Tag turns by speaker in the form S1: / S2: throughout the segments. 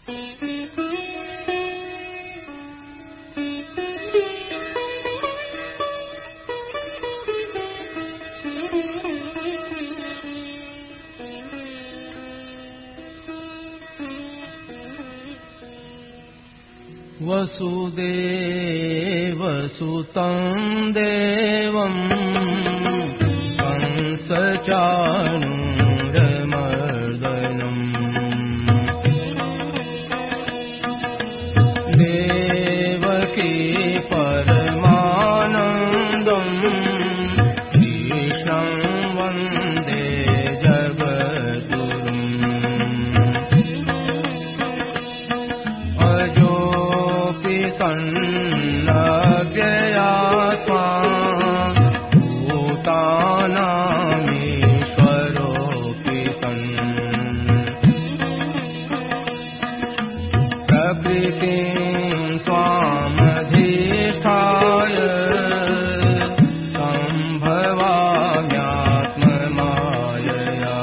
S1: वसुदेवसुतं देवं कंसचाणूरमर्दनम् देवकी परमानन्दं कृष्णं वन्दे जगद्गुरुम् सन्नव्ययात्मा भूतानामीश्वरोऽपि सन् प्रकृतिं स्वामधिष्ठाय सम्भवाम्यात्ममायया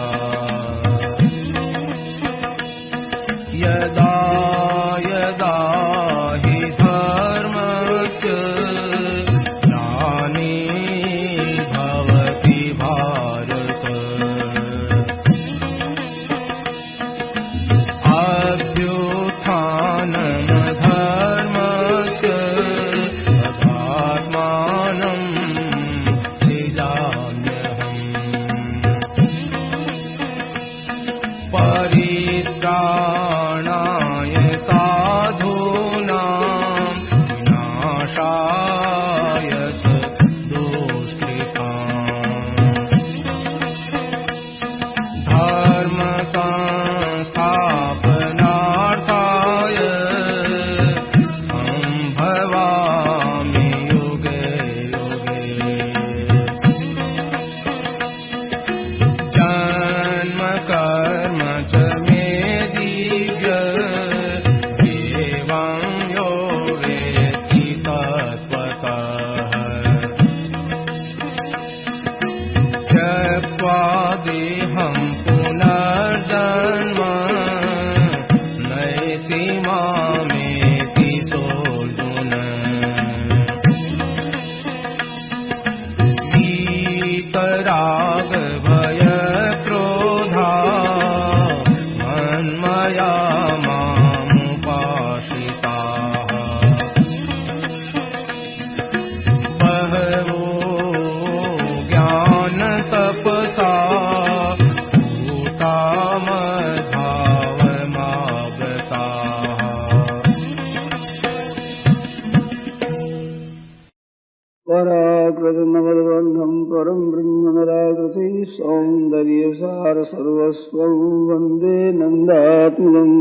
S1: यदा यदा हि धर्मस्य ग्लानिर्भवति भारत अभ्युत्थानमधर्मस्य तदात्मानं सृजाम्यहम् परित्राणाय साधूनां विनाशाय दुष्कृताम् धर्म संस्थापनार्थाय सम्भवामि युगे युगे जन्म कर्म च मे दिव्य एवं यो वेत्ति तत्त्वतः त्यक्त्वा देहं पुनर्जन्म नैति मामेति सोऽर्जुन वीतराग भय क्रोधा मन्मया मामुपाश्रिताः बहवो ज्ञानतपसा भूता मद्भावमागताः
S2: पराकृतमवद्बन्धं परं ब्रह्म निराकृति सौन्दर्यसार सर्वस्वं वन्दे नन्दात्मजं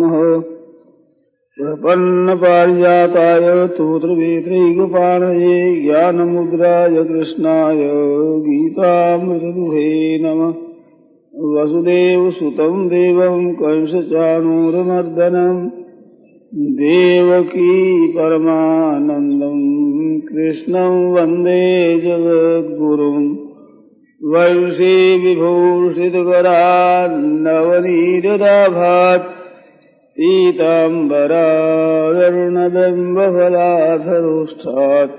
S2: प्रपन्नपारिजाताय स्तोत्रवेत्रैकपाणये ज्ञानमुद्राय कृष्णाय गीतामृतदुहे नमः वसुदेवसुतं देवं कंसचाणूरमर्दनं देवकी परमानन्दं कृष्णं वन्दे जगद्गुरुम् वंशी विभूषितकरान्नवनीरदाभात् पीताम्बरारुणबिम्बफलाधरोष्ठात्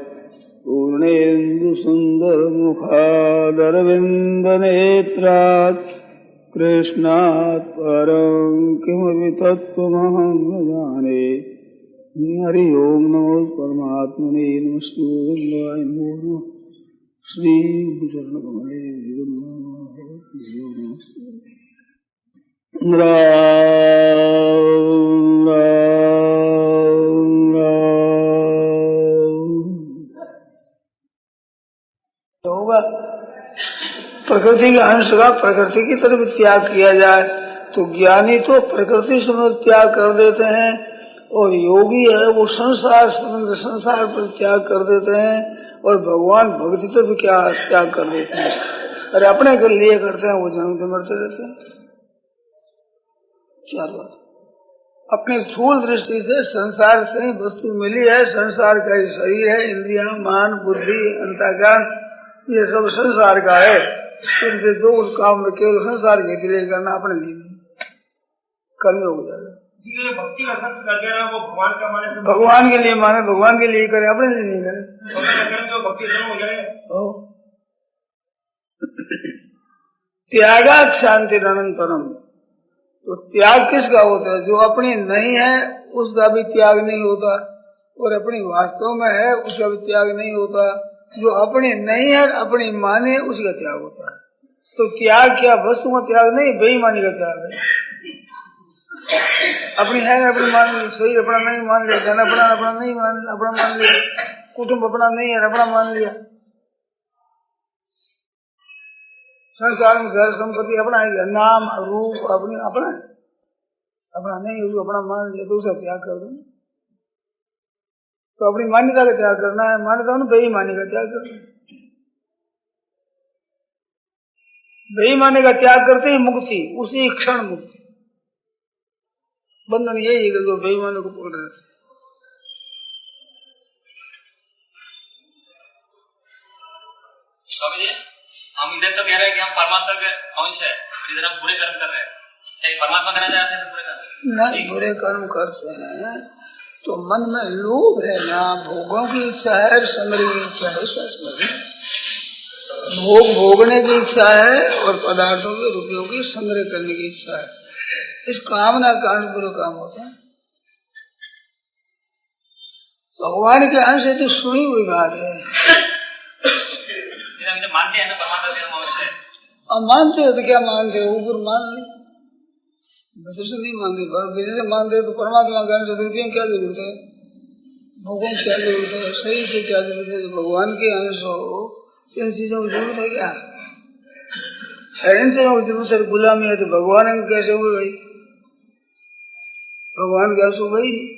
S2: पूर्णेन्दुसुन्दरमुखादरविन्दनेत्रात् कृष्णात् परं किमपि तत्त्वमहं न जाने हरि ओम नमो परमात्मने नमस्ते गोविन्दाय नमो नमः श्री चरणकमले
S3: होगा प्रकृति के अंश का प्रकृति की तरफ त्याग किया जाए तो ज्ञानी तो प्रकृति समझ त्याग कर देते हैं और योगी है वो संसार समझ संसार पर त्याग कर देते हैं और भगवान भक्ति तो भी क्या त्याग कर देते हैं। अरे अपने के लिए करते हैं वो जन्मते मरते रहते हैं। चार बात अपनी स्थूल दृष्टि से संसार से वस्तु मिली है, संसार का ही शरीर है, इंद्रियां, मान, बुद्धि, अंतःकरण ये सब संसार का है। इनसे जो उस काम में केवल संसार के लिए करना अपने लिए नहीं, कर्म हो जाएगा।
S4: भक्ति का शख्स कर रहा है वो भगवान का माने से
S3: भगवान के लिए माने, भगवान के लिए करे, अपने लिए नहीं करे।
S4: तो भक्ति हो जाएगा।
S3: त्यागात शांति अनंतरम, तो त्याग किसका होता है? जो अपनी नहीं है उसका भी त्याग नहीं होता, और अपनी वास्तव में है उसका भी त्याग नहीं होता। जो अपनी नहीं है अपनी माने उसका त्याग होता है। तो त्याग क्या वस्तु का त्याग नहीं, बेईमानी का त्याग है। अपनी है अपनी मान ली, सही अपना नहीं मान लिया, धन अपना अपना नहीं अपना मान लिया, कुटुंब अपना नहीं है अपना मान लिया, संसार में घर संपत्ति अपना है, नाम रूप अपनी अपना है, अपना नहीं उसको अपना मान लिया, तो उसका त्याग कर दो। तो अपनी मान्यता का त्याग करना है, मान्यता में बेईमानी का त्याग करना है। बेईमानी का त्याग करते ही मुक्ति, उसी क्षण मुक्ति। बंधन यही है कि जो बेईमानी को पकड़ रहे थे।
S5: स्वामी जी, हम इधर तो कह रहे हैं कि हम परमात्मा के अंश है, इधर हम बुरे कर्म कर रहे हैं। परमात्मा करना चाहते हैं बुरे कर्म
S3: नहीं, बुरे कर्म करते हैं तो मन में लोभ है ना, भोगों की इच्छा है, संग्रह की इच्छा है, इसका स्मरण। भोग भोगने की इच्छा है और पदार्थों के रुपयों की संग्रह करने की इच्छा है। इस कामना कारण बुरे काम होते हैं। भगवान के अंश है तो सुनी हुई बात है।
S5: मानते हैं ना परमात्मा के अंश है।
S3: अब मानते हो तो क्या मानते हो? ऊपर मान ली, वैसे से नहीं मानते। वैसे से मानते तो परमात्मा के अंश रुपये की क्या जरूरत है, भोगों की क्या जरूरत है, शरीर की क्या जरूरत है? भगवान के अंश हो इन चीजों की जरूरत है क्या? इन चीजों की जरूरत है। गुलामी है तो भगवान कैसे हुए भाई? भगवान के अंश हो गई नहीं।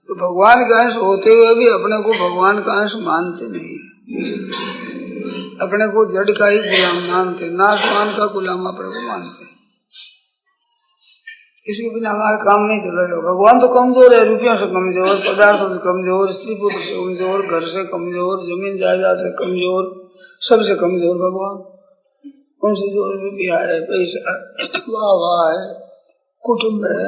S3: तो भगवान का अंश होते हुए भी अपने को भगवान का अंश मानते नहीं, अपने को जड़ का ही गुलाम मानते, नाशवान का गुलाम अपने को मानते। इसके बिना हमारा काम नहीं चलेगा। भगवान तो कमजोर है, रुपयों से कमजोर, पदार्थों से कमजोर, स्त्री पुत्र से कमजोर, घर से कमजोर, जमीन जायदाद से कमजोर, सबसे कमजोर भगवान। उनसे जो रुपया है, पैसा, वाह है, कुटुम्ब है,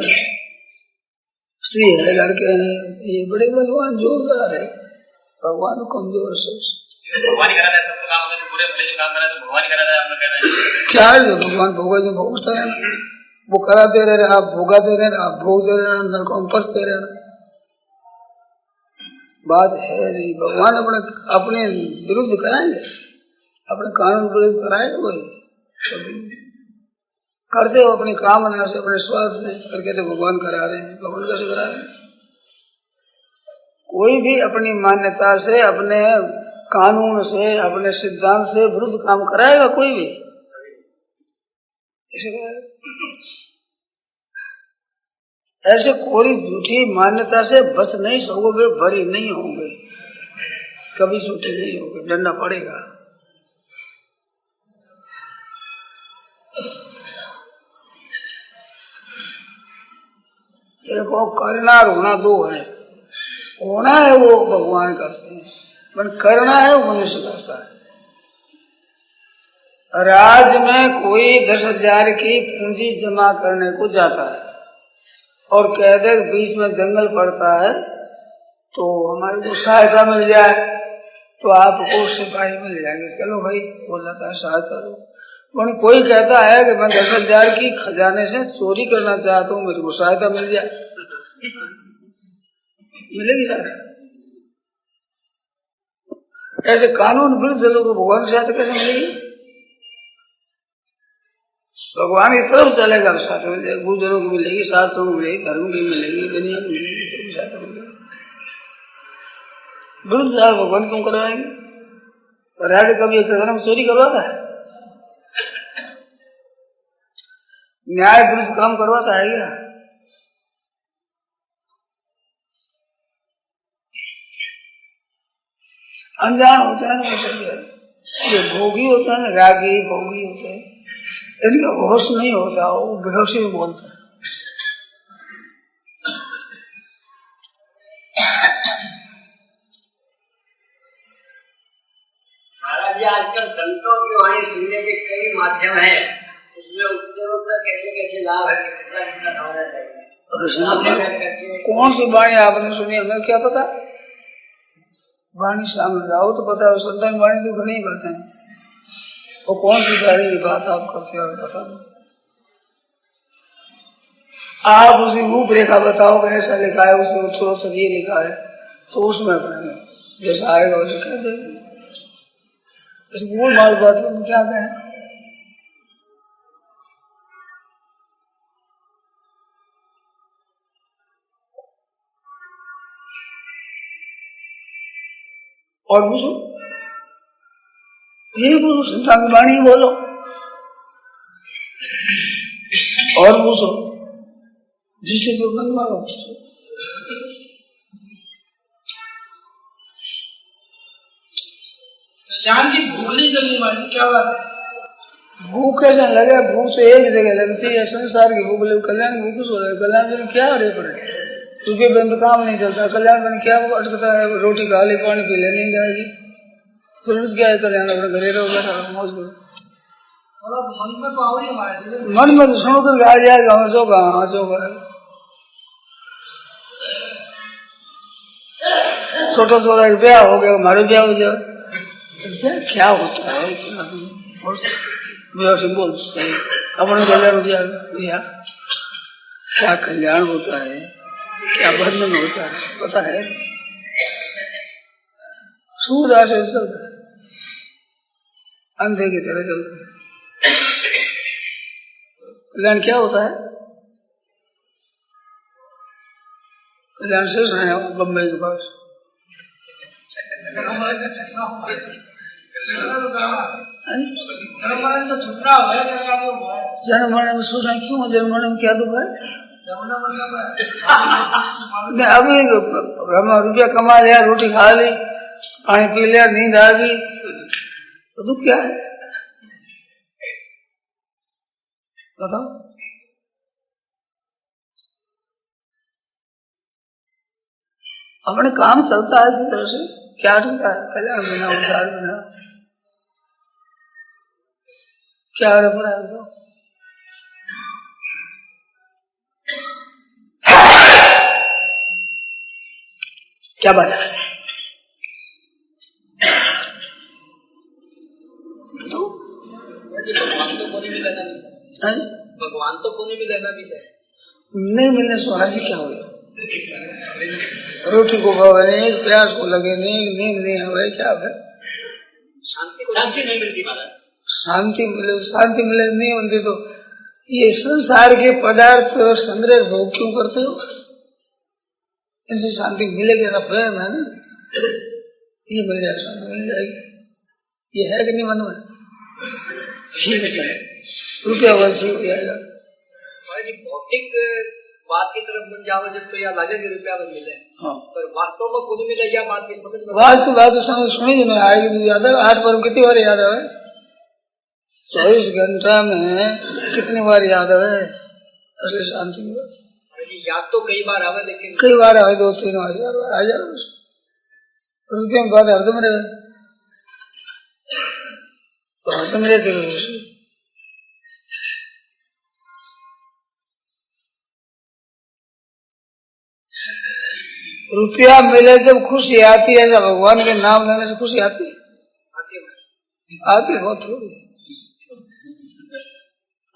S3: स्त्री है, लड़के हैं, ये बड़े बलवान जोरदार है। भगवान कमजोर है सबसे।
S5: भगवान ही करा है सबको काम, बुरे भले जो काम करा है तो भगवान ही करा है। आपने कह रहे हैं
S3: क्या है? भगवान भोगा जो भोगता है ना, वो कराते रहे, आप भोगाते रहे, आप भोगते रहे, अंदर को हम पसते रहना। बात है नहीं। भगवान अपने विरुद्ध कराएंगे, अपने कानून विरुद्ध कराएंगे वही करते हो अपनी कामना से, अपने स्वार्थ से करके तो भगवान करा रहे हैं। भगवान कैसे करा रहे हैं? कोई भी अपनी मान्यता से, अपने कानून से, अपने सिद्धांत से विरुद्ध काम कराएगा कोई भी? ऐसे कोई झूठी मान्यता से बच नहीं सकोगे, भरी नहीं होंगे, कभी झूठे नहीं होंगे, डंडा पड़ेगा। देखो, करना और होना दो है। होना है वो भगवान करते हैं, पर करना है वो मनुष्य करता है। राज्य में कोई 10,000 की पूंजी जमा करने को जाता है और कह दे बीच में जंगल पड़ता है तो हमारी को सहायता मिल जाए, तो आपको सिपाही मिल जाएंगे, चलो भाई बोला था सहायता दो। कोई कहता है कि मैं 10,000 की खजाने से चोरी करना चाहता हूँ, मेरे को सहायता मिल जाए, मिलेगी सहायता? ऐसे कानून विरुद्ध लोगों को भगवान की सहायता कैसे मिलेगी? भगवान की तरफ चलेगा तो सहायता मिल जाएगी, गुरुजनों की मिलेगी, शास्त्रों की मिलेगी, धर्म की मिलेगी, दुनिया की मिलेगी, तो सहायता मिलेगी। विरुद्ध सहायता भगवान क्यों करवाएंगे? राजा कभी एक धर्म चोरी करवाता है? न्याय विरुद्ध काम करवाता है क्या? अनजान होता है ना, सही है। ये भोगी होता है ना, रागी भोगी होते हैं, इनका होश नहीं होता, वो बेहोशी में बोलता है।
S6: महाराज जी, आजकल संतों की वाणी सुनने के कई माध्यम हैं, उसमें कैसे कैसे लाभ है, कितना कितना समझना चाहिए।
S3: कौन सी वाणी आपने सुनी, हमें क्या पता। वाणी सामने जाओ तो पता है, संतान वाणी तो घनी बातें हैं, और कौन सी वाणी की बात आप करते हो पता नहीं। आप उसी रूपरेखा बताओ कि ऐसा लिखा है, उससे उत्तरोत्तर ये लिखा है, तो उसमें अपने जैसा आएगा वो लिखा देंगे। इस मूल माल बात में क्या कहें। और पूछो, ये पूछो, संता की वाणी बोलो। और पूछो, जिससे जो मन मारो।
S6: ज्ञान की भूख नहीं चलनी मानी, क्या बात है।
S3: भूख कैसे लगे, भूख तो एक जगह लगती है, संसार की भूख लगे। कल्याण की भूख हो रहा है, कल्याण में क्या अड़े पड़े, रुपये बिंद काम नहीं चलता। कल्याण में क्या अटकता है, रोटी खा ली, पानी पी ले, नींद आएगी, जरूरत क्या है कल्याण, अपने घरे रहो, बैठा रहो, मौज करो।
S6: मन में तो आओ ही हमारे,
S3: मन में तो सुनो कर आ जाएगा, हंसो कहाँ, हंसो कहाँ। छोटा छोटा एक ब्याह हो गया, हमारे ब्याह हो जाए, क्या होता है, से बोल अपने कल्याण हो जाएगा भैया। क्या कल्याण होता है, क्या बंधन होता है, पता है। सूरदास से चलता है, अंधे की तरह चलता है। कल्याण क्या होता है, कल्याण से सुना है बम्बई के पास। जन्म मरण में सोचना क्यों, जन्म मरण में क्या दुख है। अभी रुपया कमा लिया, रोटी खा ली, पानी पी लिया, नींद आ गई, तो दुख क्या है बताओ। अपने काम चलता है इसी तरह से, क्या अटकता है, कल्याण बिना, उद्धार बिना क्या पड़ा है तो। क्या बात है तो?
S6: भगवान तो कोने में लेना भी सर, भगवान तो कोने में लेना भी सर,
S3: नहीं मिलने स्वराज क्या हो, रोटी को भावे नहीं, प्यास को लगे नहीं, नींद नहीं हो, क्या है,
S6: शांति नहीं मिलती महाराज।
S3: शांति मिले नहीं होती तो ये संसार के पदार्थ संग्रह भोग क्यों करते हो, इनसे शांति मिलेगी ना, प्रेम है ना, ये मिल जाएगा, शांति मिल जाएगी। ये है कि नहीं मन में, ठीक है, रुपया वंशी हो जाएगा।
S6: भौतिक बात की तरफ मन जाओ जब तो यह लगे कि रुपया में मिले,
S3: हाँ।
S6: पर वास्तव में खुद मिले, यह बात की समझ में,
S3: वास्तव बात तो समझ सुनी नहीं आएगी। याद है 8 बार कितनी बार याद है, 24 घंटा में कितनी बार याद है, असली शांति की बात।
S6: याद तो कई बार आवे, लेकिन
S3: कई बार आए, 2-3 हजार बार आ जाओ, रुपये में बात हरदम रहे, तो हरदम रहते। रुपया मिले जब खुशी आती है, ऐसा भगवान के नाम लेने से खुशी आती है, आती बहुत थोड़ी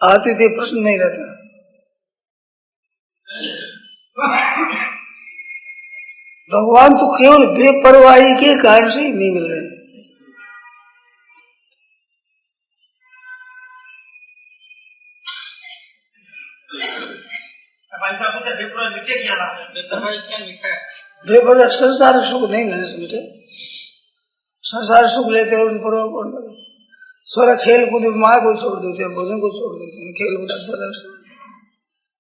S3: आती थी, प्रश्न नहीं रहता। भगवान तो केवल बेपरवाही के कारण से ही नहीं मिल रहे।
S4: भाई साहब से बेपरवाही मिटे क्या ना,
S3: बेपरवाह संसार सुख नहीं लेने से मिटे, संसार सुख लेते हैं, परवाह कौन करे। सारा खेल कूद माँ को छोड़ देते हैं, भोजन को छोड़ देते हैं, खेल कूद अच्छा लगता है,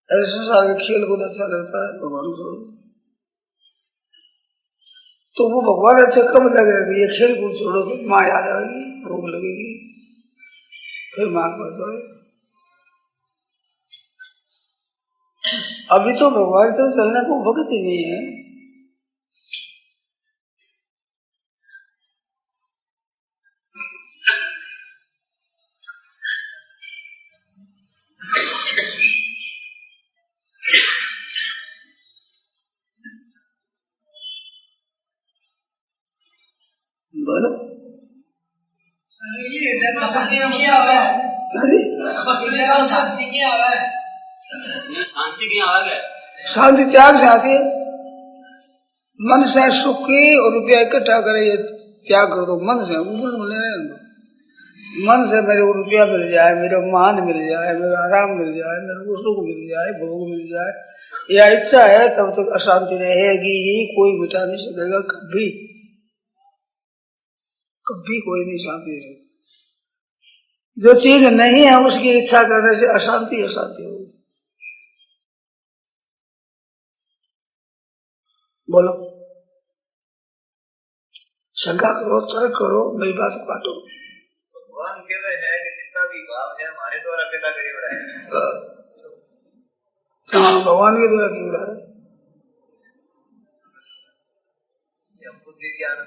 S3: ऐसे संसार में खेल कूद अच्छा लगता है, भगवान को छोड़ देते। तो वो भगवान अच्छे कब लगेगा कि ये खेल कूद छोड़ो, फिर माँ याद आएगी, भूख लगेगी, फिर माँ को छोड़ो। अभी तो भगवान की तरफ चलने को वक्त ही नहीं है। बोलो
S6: शांति क्या है?
S5: शांति की अलग है।
S3: शांति त्याग से आती है। मन से सुख की और रुपया इकट्ठा करे ये त्याग कर दो। मन से ऊपर मिले, मन से मेरे को रुपया मिल जाए, मेरा मान मिल जाए, मेरा आराम मिल जाए, मेरे को सुख मिल जाए, भोग मिल जाए, यह इच्छा है, तब तक अशांति रहेगी ही। कोई मिटा नहीं सकेगा कभी, कभी कोई नहीं शांति रहेगी। जो चीज नहीं है उसकी इच्छा करने से अशांति अशांति होगी। बोलो, शंका करो, तर्क करो, मेरी बात को काटो।
S4: भगवान कह रहे हैं कि जितना भी भाव है हमारे द्वारा पैदा करे बड़ा है।
S3: हाँ, भगवान के द्वारा क्यों रहा है?
S4: बुद्धि ज्ञान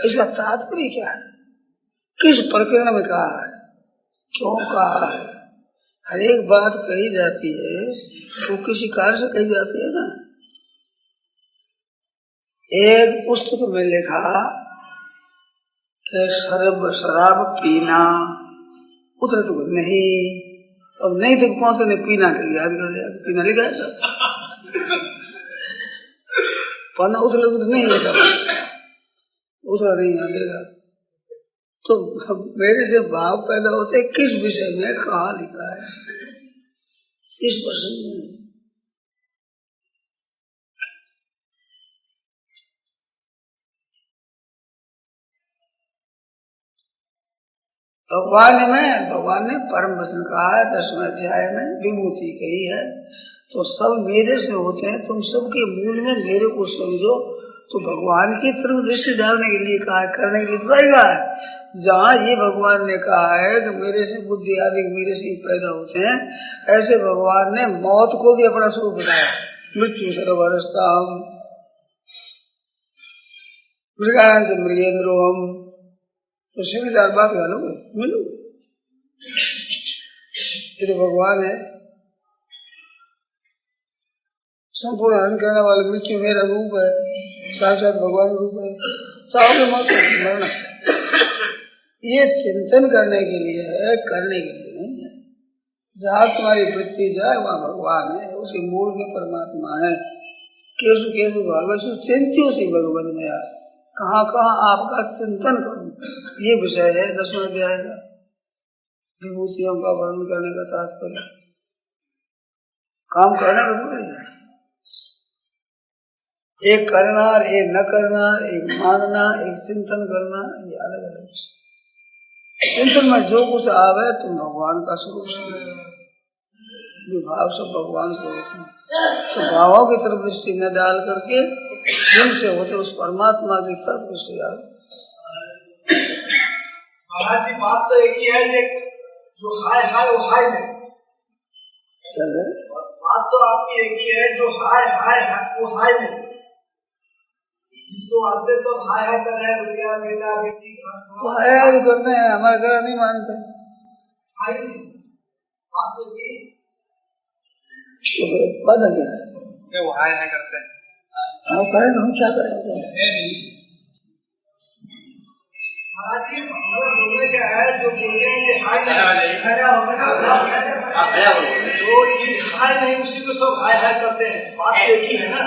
S3: इसका तात्पर्य क्या है? किस प्रकरण में कहा है, क्यों कहा है? हर एक बात कही जाती है तो किसी कारण से कही जाती है ना। एक पुस्तक में लिखा कि शराब पीना, उतरे तो नहीं, अब नहीं तो कौन से ने पीना कर याद कर दिया, पीना लिखा है सब पढ़ना, उतरे तो नहीं लिखा, उतरा नहीं याद देगा। तो मेरे से भाव पैदा होते किस विषय में, कहाँ लिखा है, इस प्रसंग में। भगवान ने परम वचन कहा है, 10वें अध्याय में विभूति कही है, तो सब मेरे से होते हैं, तुम सबके मूल में मेरे को समझो। तो भगवान की तरफ दृष्टि डालने के लिए कहा है, करने के लिए तो आएगा है। जहाँ ये भगवान ने कहा है कि मेरे से बुद्धि आदि मेरे से पैदा होते हैं, ऐसे भगवान ने मौत को भी अपना स्वरूप बताया। मृत्यु सर्वरस्ता हम मृगान से मृगेंद्रो हम, तो सिंह 4 बात गालोगे मिलोगे। ये तो भगवान है, संपूर्ण हरण करने वाले। मृत्यु मेरा रूप है, साक्षात भगवान रूप है। चाहोगे मत मरना, ये चिंतन करने के लिए है, करने के लिए नहीं है। जहाँ तुम्हारी वृत्ति जाए वहाँ भगवान है, उसके मूल में परमात्मा है। केशु केशु भावेशु चिंत्यो सी भगवान में आए, कहाँ कहाँ आपका चिंतन करूं, ये विषय है 10वें अध्याय का। विभूतियों का वर्णन करने का तात्पर्य काम करने का थोड़ा है। एक करना, एक न करना, एक मानना, एक चिंतन करना, ये अलग अलग विषय। चिंतन में जो कुछ आवे तुम भगवान का स्वरूप समझो। भाव सब भगवान से होते हैं, तो भावों की तरफ दृष्टि न डाल करके जिनसे होते उस परमात्मा की तरफ दृष्टि डाल।
S6: महाराज जी, बात तो एक ही है, जो हाय हाय वो हाय नहीं। बात तो आपकी एक ही है, जो हाय हाय वो हाय नहीं। जिसको वास्ते सब हाय हाय कर रहे हैं, रुपया बेटा बेटी
S3: वो हाय हाय करते हैं, हमारा घर नहीं मानते।
S6: हाय बात तो ये
S3: बात क्या है,
S6: वो हाय हाय करते हैं।
S3: हम करें तो हम क्या करें?
S6: महाराज जी, हमारा बोलने क्या है, जो बोलते हैं कि हाय नहीं, जो चीज हाय नहीं उसी को सब हाय हाय करते हैं। बात तो एक ही है ना,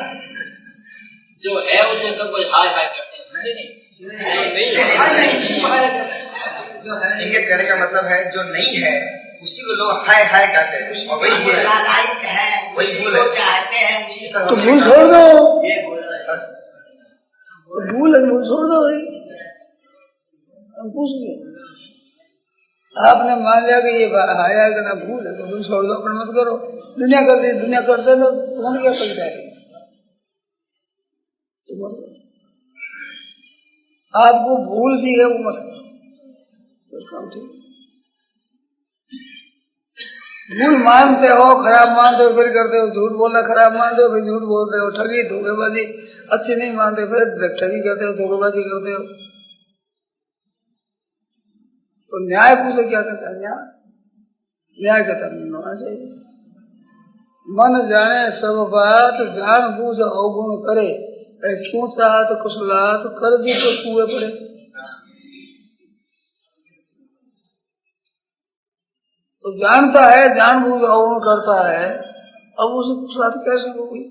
S5: जो है उसमें सब कुछ हाय हाय करते हैं।
S4: इनके कहने का मतलब है जो नहीं है उसी को लोग हाय हाय कहते हैं, और वही है, वही भूल है।
S3: तो भूल छोड़ दो,
S4: बस
S3: भूल छोड़ दो भाई। हम पूछ गए, आपने मान लिया कि ये हाया करना भूल है, तो भूल छोड़ दो, अपना मत करो। दुनिया करती, दुनिया करते लो, तुम्हें क्या पैसा है? आपको भूल दी है वो मत करो, ठीक। भूल मानते हो, खराब मानते हो फिर करते हो, झूठ बोलना खराब मानते हो फिर झूठ बोलते हो, ठगी धोखेबाजी अच्छी नहीं मानते फिर ठगी करते हो, धोखेबाजी करते हो। तो न्याय पूछो क्या करता है? न्याय कहता नहीं होना चाहिए। मन जाने सब बात, जान बूझ अवगुण करे, क्यों चाहा तो कुशला तो कर दी तो कुएं पड़े। तो जानता है, जानबूझ अवगुण करता है, अब उसे कुशला तो कैसे होगी?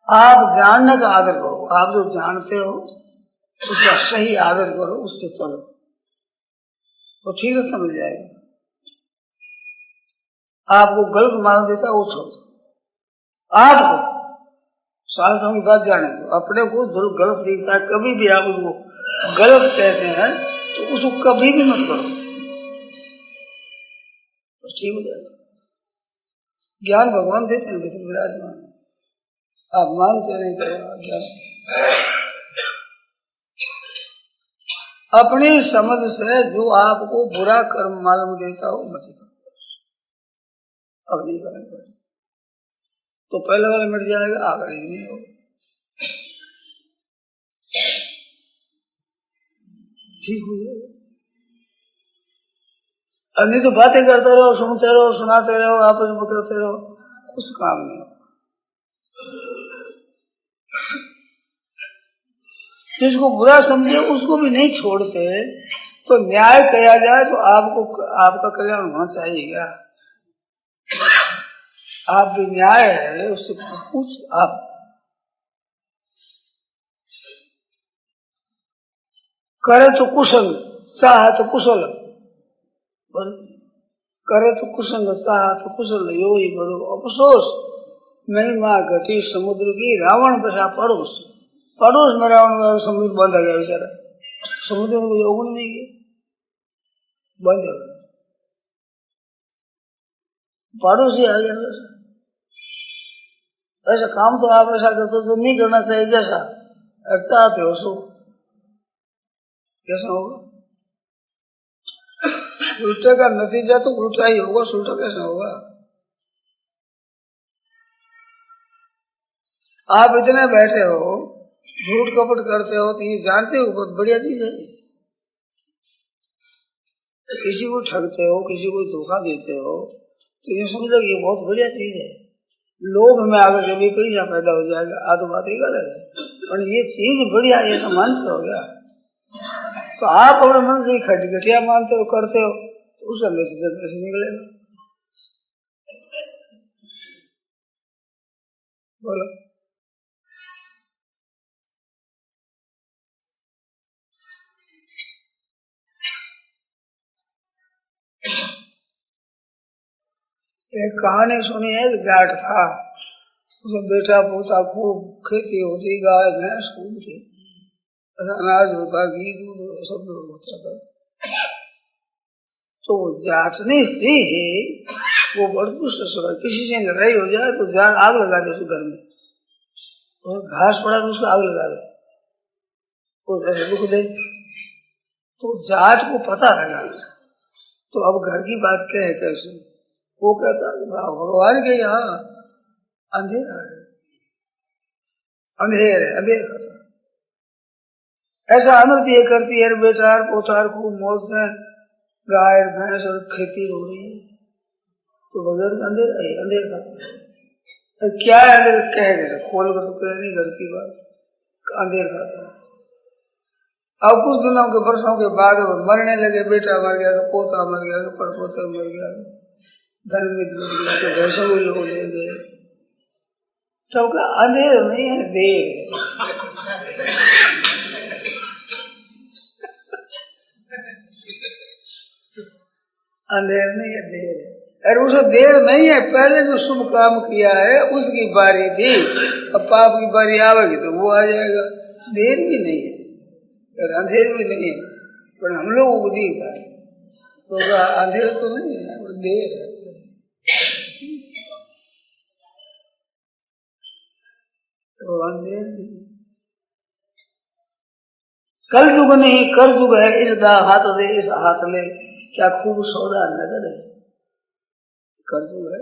S3: आप जानने का आदर करो, आप जो जानते हो उसका सही आदर करो, उससे चलो तो ठीक रास्ता मिल जाएगा। आपको गलत मान देता है वो छोड़, आपको शास्त्रों की बात जाने दो। अपने को जो गलत दिखता है, कभी भी आप उसको गलत कहते हैं तो उसको कभी भी मत करो, तो ठीक हो जाएगा। ज्ञान भगवान देते हैं, भीतर विराजमान, आप मानते नहीं करेगा ज्ञान। अपनी समझ से जो आपको बुरा कर्म मालूम देता हो मत करो, अब नहीं करेंगे तो पहले वाला मिट जाएगा, आगे नहीं होगा। ठीक हो जाएगा। नहीं तो बातें करते रहो, सुनते रहो, सुनाते रहो, आपस में करते रहो, कुछ काम नहीं होगा। जिसको बुरा समझे उसको भी नहीं छोड़ते तो न्याय किया जाए तो आपका कल्याण होना चाहिए क्या? आप भी न्याय है उससे पूछ, आप करे तो कुसंग चाहे तो कुशल, करे तो कुसंग चाहे तो कुशल, यो ही बड़ो अफसोस महिमा घटी समुद्र की, रावण बसा पड़ोस, पड़ोस में रावण समुद्र बंद हो गया बेचारा, समुद्र में कोई अवगुण नहीं किया, बंद हो गया, पड़ोस ही आ गया। ऐसा काम तो आप ऐसा करते तो नहीं करना चाहिए, जैसा चाहते हो सो कैसा होगा? उल्टे का नतीजा तो उल्टा ही होगा, उल्टा कैसा होगा? आप इतने बैठे हो, झूठ कपट करते हो तो ये जानते हो बहुत बढ़िया चीज है। किसी को ठगते हो, किसी को धोखा देते हो तो ये समझो ये बहुत बढ़िया चीज है। लोभ में आकर के भी पैसा पैदा हो जाएगा, आधो बात ही गलत है, पर ये चीज बढ़िया है, ऐसा मानते हो गया तो आप अपने मन से खटखटिया मानते हो, करते हो तो उसका नतीजा कैसे निकलेगा? बोलो। एक कहानी सुनी है, एक जाट था, उसका बेटा पोता खूब खेती होती, गाय भैंस खूब थी, अनाज होता, घी दूध सब होता था। तो जाटनी स्त्री है वो बड़ी दुष्ट स्वभाव, किसी से लड़ाई हो जाए तो जान आग लगा दे उस घर में, और घास पड़ा तो उसको आग लगा दे और रुक दे। तो जाट को पता लगा, तो अब घर की बात क्या है कैसे? वो कहता भगवान के यहाँ अंधेरा है, अंधेर है, अंधेर खाता ऐसा अनर्थ ये करती है, बेटार पोतार खूब मौज से गाय भैंस और खेती हो रही है, तो बगैर अंधेर है, अंधेर खाता है। क्या है अंधेर? कह खोल कर तो कह नहीं घर की बात, अंधेर खाता है। अब कुछ दिनों के वर्षों के बाद मरने लगे, बेटा मर गया, पोता मर गया, पड़पोता मर गया, धन मित्र भैंसों में लोग ले गए, तब का अंधेर नहीं है, देर है। अंधेर नहीं है, देर है। अरे उसे देर नहीं है, पहले जो शुभ काम किया है उसकी बारी थी, अब पाप की बारी आवेगी तो वो आ जाएगा। देर भी नहीं है और अंधेर भी नहीं है, पर हम लोगों को दिखता है तो अंधेर तो नहीं है, वो देर है। तो अंधेर नहीं, कल युग नहीं कर युग है, इस दा हाथ दे इस हाथ ले, क्या खूब सौदा नगद है, कर युग है।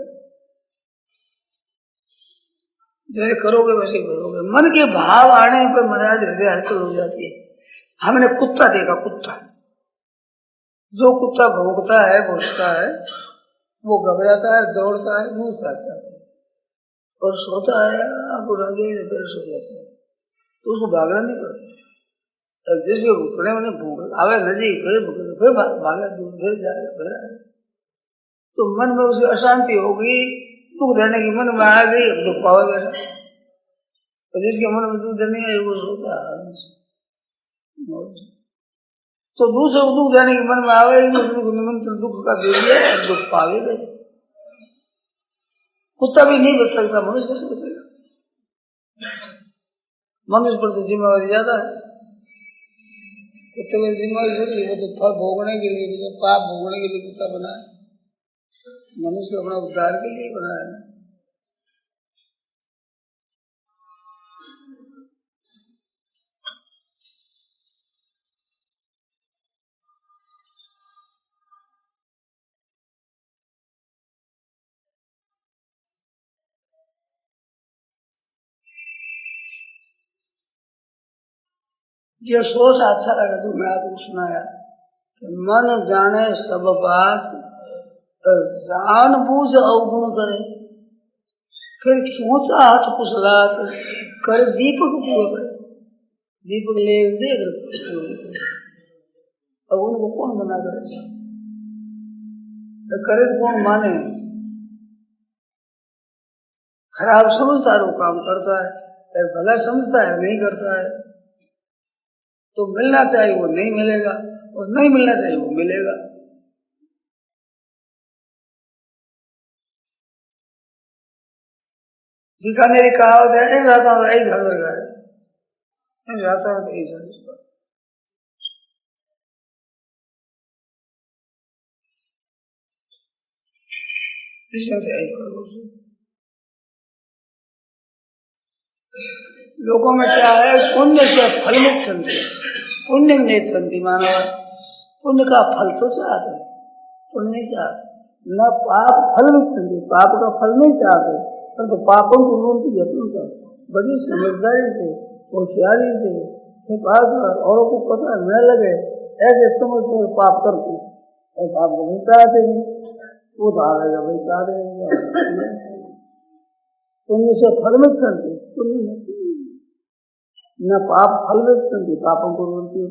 S3: जैसे करोगे वैसे भरोगे। मन के भाव आने पर महाराज हृदय हलचल हो जाती है। हमने कुत्ता देखा, कुत्ता जो कुत्ता भौंकता है भौंकता है, वो घबराता है, दौड़ता है, दूर भागता है, और सोता है आंखों रंगे फिर सो जाता है, तो उसको भागना नहीं पड़ता। और जिसके भूखने में भूख आवे नजीक फिर भागा दूर, फिर जाएगा, फिर आएगा। तो मन में उसे अशांति होगी, दुख देने की मन में आ गई, अब दुख पावे बैठा। तो जिसके मन में दुख देने आई वो सोता है। तो दूसरे को दुख देने की मन में आवेगी, उसको निमंत्रण दुख का दे दिया, अब दुख पावेगा। कुत्ता भी नहीं बच सकता, मनुष्य कैसे बचेगा? मनुष्य पर तो जिम्मेवारी ज्यादा है। कुत्ते की जिम्मेवारी छोटी, वो तो फल भोगने के लिए, पाप भोगने के लिए कुत्ता बना है। मनुष्य अपना उद्धार के लिए बनाया है। ये सोच अच्छा लगा जो मैं आपको सुनाया कि मन जाने सब बात, जान बूझ अवगुण करे, फिर क्यों हाथ कुशलात कर दीपक पूरे पड़े। दीपक ले देख, अब उनको कौन मना करे? करे तो कौन माने? खराब समझता है वो काम करता है, भला समझता है नहीं करता है। तो मिलना चाहिए वो नहीं मिलेगा, और नहीं मिलना चाहिए वो मिलेगा। बीकानेरी कहावत है, इन रातों में यही झड़ लगा है, इन रातों में यही झड़ लगा। लोगों में क्या है, पुण्य से फल में संति, पुण्य में संति मानव, पुण्य का फल तो चाहते, पुण्य नहीं चाहते, न पाप फल में संति, पाप का फल नहीं चाहते, परंतु पापों को उनकी यत्न कर बड़ी समझदारी से, होशियारी से पाप औरों को पता न लगे ऐसे समझ कर पाप करते, और पाप नहीं चाहते नहीं, वो धारेगा भाई चाहे पुण्य से फल में संति, पुण्य न पाप फल में संति, पापों को रोकती है।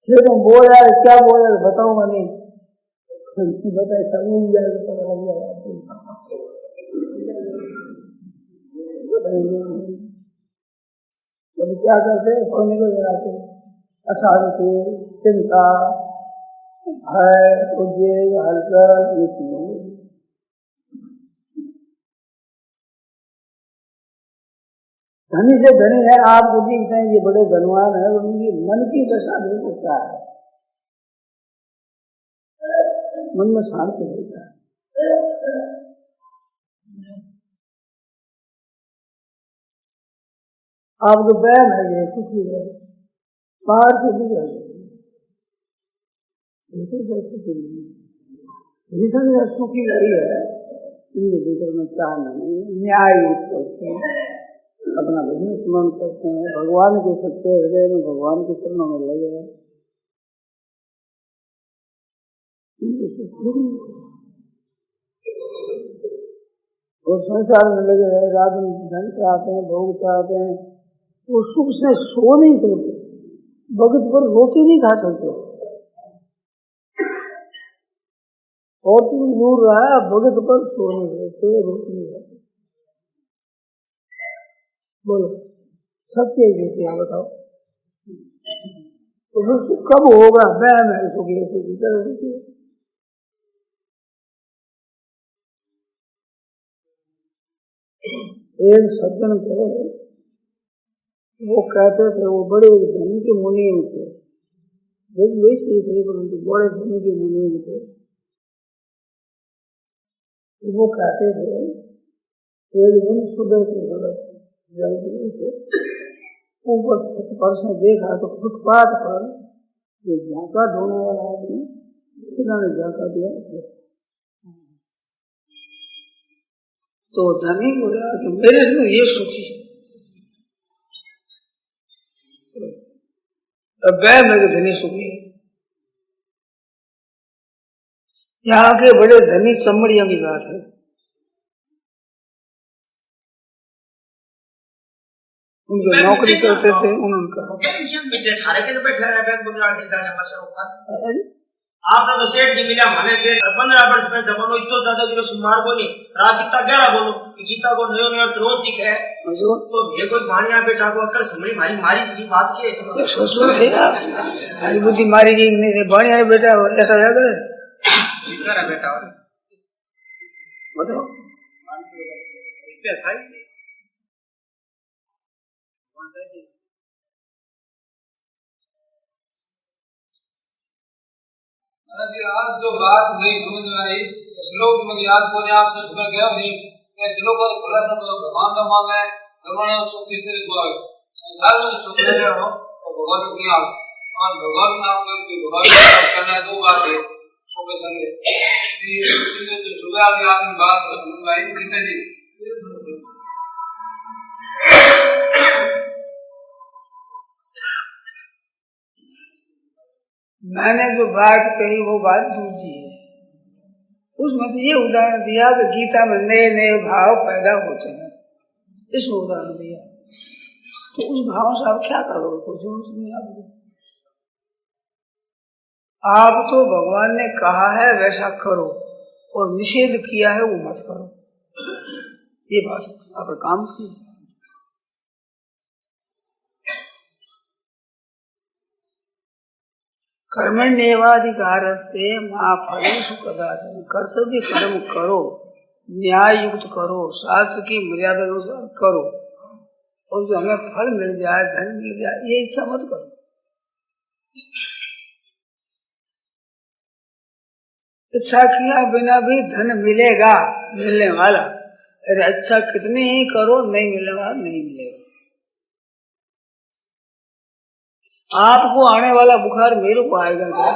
S3: फिर तुम बोल रहा है, क्या बोल रहे बताऊंगा नहीं, बताए सब मिल जाएगा, पता लग जाएगा। तो क्या करते हैं, सोने को जलाते, अशांति, चिंता, भय, उद्वेग, हलचल, ये चीजें। धनी से धनी है, आप जो देखते हैं ये बड़े धनवान है, उनकी मन की दशा नहीं होता है, मन में शांति होता है। आप जो बहन है ये सुखी है, बाहर से भी है, भीतर सुखी रही है, भीतर में चाह नहीं, न्याय करते हैं, अपना बिजनेस मन करते हैं, भगवान के सच्चे हृदय में भगवान के चरणों में लगे हैं। और संसार में लगे रहे, रात में धन चाहते हैं, भोग चाहते हैं, वो सुख से सो नहीं सकते, भगत पर रोटी नहीं खा सकते, और तुम दूर रहा है, भगत पर सो नहीं सकते, रोटी नहीं खाते। बोलो सत्य जैसे आप बताओ, तो वो कब होगा? मैं सुखी सुखी कर एक सज्जन थे, वो कहते थे, वो बड़े धनी के मुनि थे, वो वैसे थे परंतु बड़े धनी के मुनि थे। वो कहते थे एक दिन सुबह से जल्दी से ऊपर पर से देखा तो फुटपाथ पर ये झांका ढोने वाला आदमी किन्होंने झांका दिया। तो धनी बोला कि मेरे से ये सुखी, अब मेरे धनी सुखी, यहाँ के बड़े धनी चमड़ियों की बात है। उनके नौकरी करते थे उनका।
S4: आपने तो सेठ जी मिला माने सेठ 15 वर्ष में जमानो इतो ज्यादा किलो सुमार को नहीं रात कितना गहरा बोलो कि गीता को नयो नयो रोज दिख है तो ये कोई भाणिया बेटा को अक्कर समझी मारी मारी की बात की है
S3: सोचो थे हरी बुद्धि मारी गई नहीं भाणिया बेटा ऐसा क्या करे
S4: कितना बेटा
S3: बताओ
S4: पैसा ही
S7: आज जो बात नहीं समझ में आई श्लोक में याद को आप तो सुना गया नहीं मैं श्लोक को खुलासा तो भगवान का मांगा है भगवान ने सुख किस तरह सुना है संसार में सुख दे रहे हो तो भगवान की आप और भगवान नाम में भगवान करना दो बात है सुख संगे ये जो सुबह वाली आपने बात समझ में आई कितने जी
S3: मैंने जो बात कही वो बात दूसरी है। उसमें तो ये उदाहरण दिया कि गीता में नए नए भाव पैदा होते हैं, इसमें उदाहरण दिया। तो उस भाव से आप क्या करोगे? कुछ नहीं। आप तो भगवान ने कहा है वैसा करो और निषेध किया है वो मत करो, ये बात आप काम की। कर्मण्येवाधिकारस्ते मा फलेषु कदाचन। कर्तव्य कर्म करो, न्याय युक्त करो, शास्त्र की मर्यादा अनुसार करो और जो हमें फल मिल जाए धन मिल जाए ये इच्छा मत करो। इच्छा किया बिना भी धन मिलेगा, मिलने वाला। अरे अच्छा कितनी ही करो नहीं मिलने वाला नहीं मिलेगा। आपको आने वाला बुखार मेरे को आएगा क्या?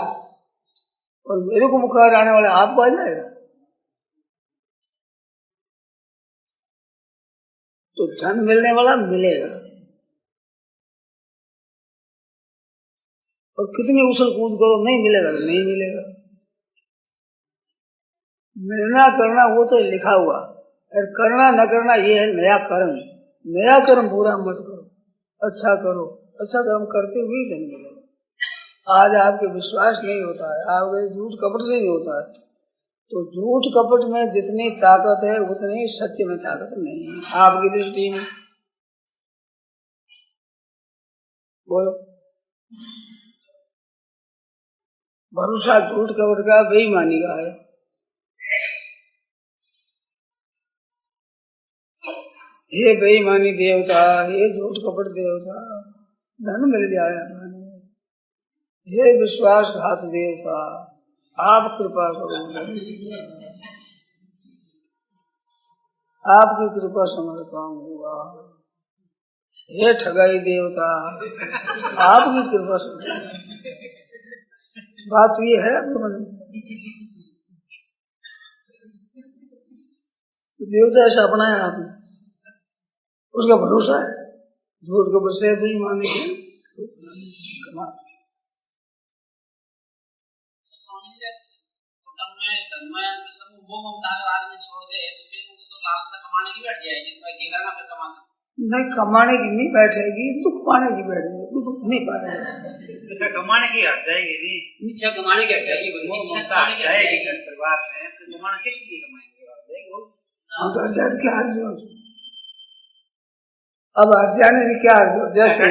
S3: और मेरे को बुखार आने वाला आपको आ जाएगा? तो धन मिलने वाला मिलेगा और कितनी उछल कूद करो नहीं मिलेगा तो नहीं मिलेगा। मिलना करना वो तो लिखा हुआ, और करना न करना ये है नया कर्म। नया कर्म बुरा मत करो, अच्छा करो। अच्छा कर्म करते हुए धन मिलेगा। आज आपके विश्वास नहीं होता है, आपके झूठ कपट से ही होता है। तो झूठ कपट में जितनी ताकत है उतनी सत्य में ताकत नहीं है आपकी दृष्टि में। बोलो, भरोसा झूठ कपट का बेईमानी का है। हे बेईमानी देवता, हे झूठ कपट देवता, धन मिल जाए हमारे। हे विश्वासघात देवता, आप कृपा करो, आपकी कृपा से हमारा काम होगा। हे ठगाई देवता, आपकी कृपा से। बात ये है देवता ऐसा अपनाया आपने, उसका भरोसा है। झूठ को बसे भी माने के नहीं कमाने की नहीं बैठेगी, दुख पाने की बैठेगी। दुख नहीं पाएगा,
S4: कमाने की हट जाएगी, इच्छा कमाने की हट जाएगी, परिवार में कमाना किस लिए कमाएंगे?
S3: हम तो हट जाए क्या हर्ज हो? अब हट जाने से क्या हर्ज हो? जैसे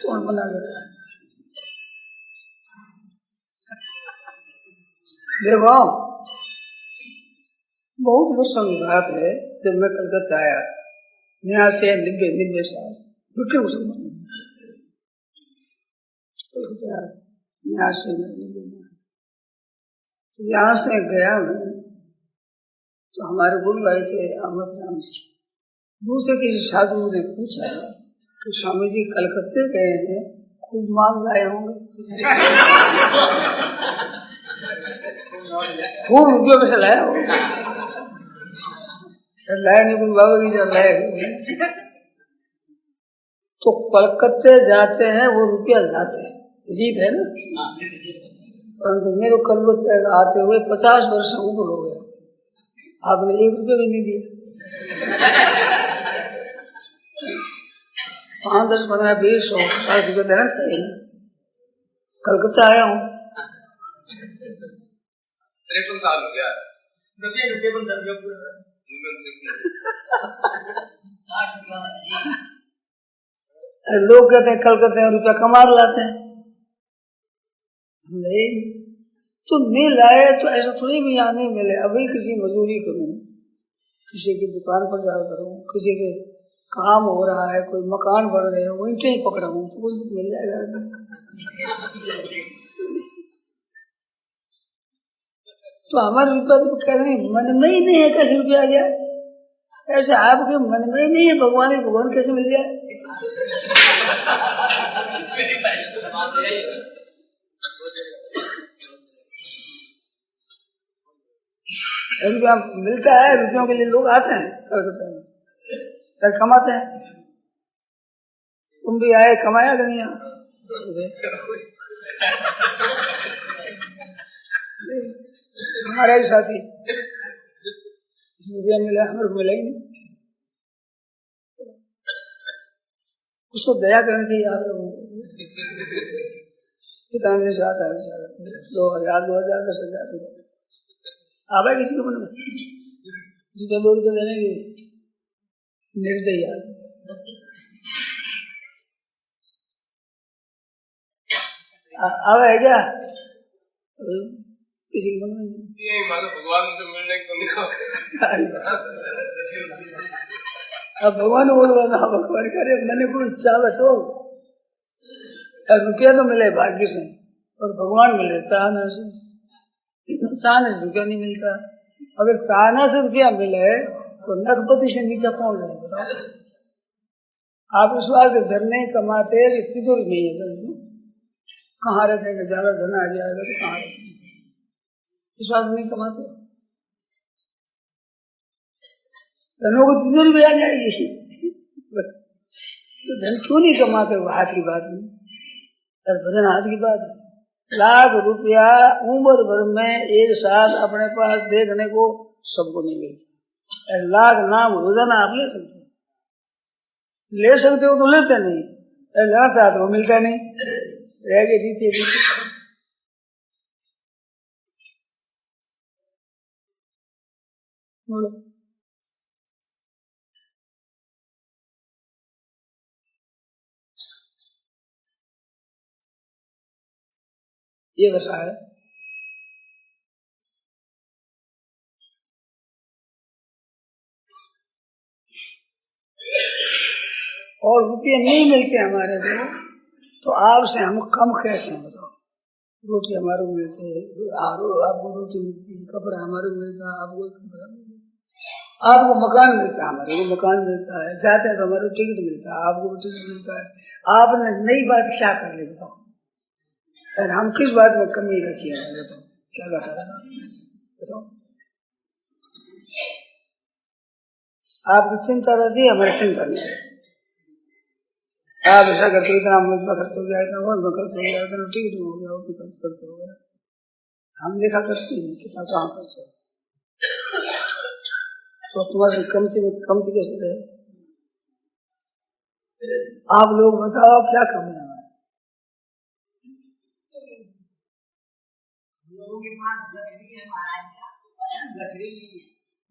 S3: कौन बना कर देखो, बहुत वर्षों की बात है। जब मैं कलकत्ता आया 90 साल विक्रम संबंध कलकत्ता 90 तो यहाँ से गया मैं, तो हमारे गुरु भाई थे अमृत राम जी। दूसरे किसी साधु ने पूछा कि स्वामी जी कलकत्ते गए हैं, खूब माल लाए होंगे। खूब रुपये में से लाया हो? लाया नहीं कुछ बाबा की जब लाए। तो कलकत्ते जाते हैं वो रुपया लाते हैं, जीत है ना। परंतु मेरे कलकत्ते आते हुए 50 वर्ष से ऊपर हो गया, आपने 1 रुपया भी नहीं दिया। 5, 10, 15, 20, 100, 60 रुपये देना चाहिए ना। कलकत्ता आया हूँ
S7: 53 साल हो गया।
S3: लोग कहते हैं कलकत्ते में रुपया कमा लाते हैं, नहीं तो नहीं लाए तो ऐसा थोड़ी भी यहाँ नहीं मिले। अभी किसी मजदूरी करूँ, किसी की दुकान पर जा करूँ, किसी के काम हो रहा है, कोई मकान बन रहे हैं, वो ईंटें ही पकड़ा हूँ तो कुछ मिल जाएगा। तो हमारे रुपया तो कहते हैं मन में ही नहीं है, कैसे रुपया आ जाए? ऐसे आपके मन में ही नहीं है भगवान कैसे मिल जाए? रुपया मिलता है, रुपयों के लिए लोग आते हैं कलकत्ता में, फिर कमाते हैं। तुम भी आए, कमाया कि नहीं? हमारा ही साथी रुपया मिला, हमें मिला ही नहीं। कुछ तो दया करनी चाहिए आप लोगों को। कितना दिन से आता है बेचारा, 2000, 2000, 10,000 रुपये आवे किसी के मन में, रुपया 2 रुपये देने के निर्दयी आदमी आवे है क्या? किसी के मन में नहीं।
S7: भगवान से मिलने को
S3: अब भगवान बोल रहा था, भगवान करे मैंने कोई इच्छा तो रुपया तो मिले भाग्य से, और भगवान मिले चाहना से। चाहने से रुपया नहीं मिलता। अगर चाहना से रुपया मिले तो लखपति से नीचा कौन रहे बताओ? आप विश्वास से धन नहीं कमाते, तिजोरी नहीं है, कहाँ रखेंगे? ज्यादा धन आ जाएगा तो कहाँ रखेंगे? विश्वास नहीं कमाते, धनों को तिजोरी भी आ जाएगी। तो धन क्यों नहीं कमाते? वो हाथ की बात नहीं, भजन हाथ की बात है। लाख रुपया उम्र भर में एक साथ अपने पास देखने को सबको नहीं मिलता। लाख नाम रोजाना आप ले सकते हो, ले सकते हो तो लेते नहीं, लेना चाहते हो मिलता नहीं, रह गए रीति। ये दशा है। और रुपये नहीं मिलते हमारे को, तो आपसे हम कम कैसे हैं बताओ? रोटी हमारे को मिलती है, आपको रोटी मिलती है, कपड़ा हमारे को मिलता है, आपको कपड़ा मिलता है, आपको मकान मिलता है, हमारे को मकान मिलता है, जाते हैं तो हमारे को टिकट मिलता है, आपको टिकट मिलता है। आपने नई बात क्या कर ली बताओ? और हम किस बात में कमी रखी है बताओ? क्या घटा है बताओ? आपकी चिंता रहती है, हमारी चिंता नहीं रहती। आप ऐसा करते इतना मुझमें खर्च हो गया, इतना और में खर्च हो गया, इतना टिकट में हो गया, उसमें खर्च हो गया। हम देखा करते ही नहीं कितना कहाँ खर्च हो। तो तुम्हारी कमती में कमती कैसे रहे? आप लोग बताओ क्या कमी है?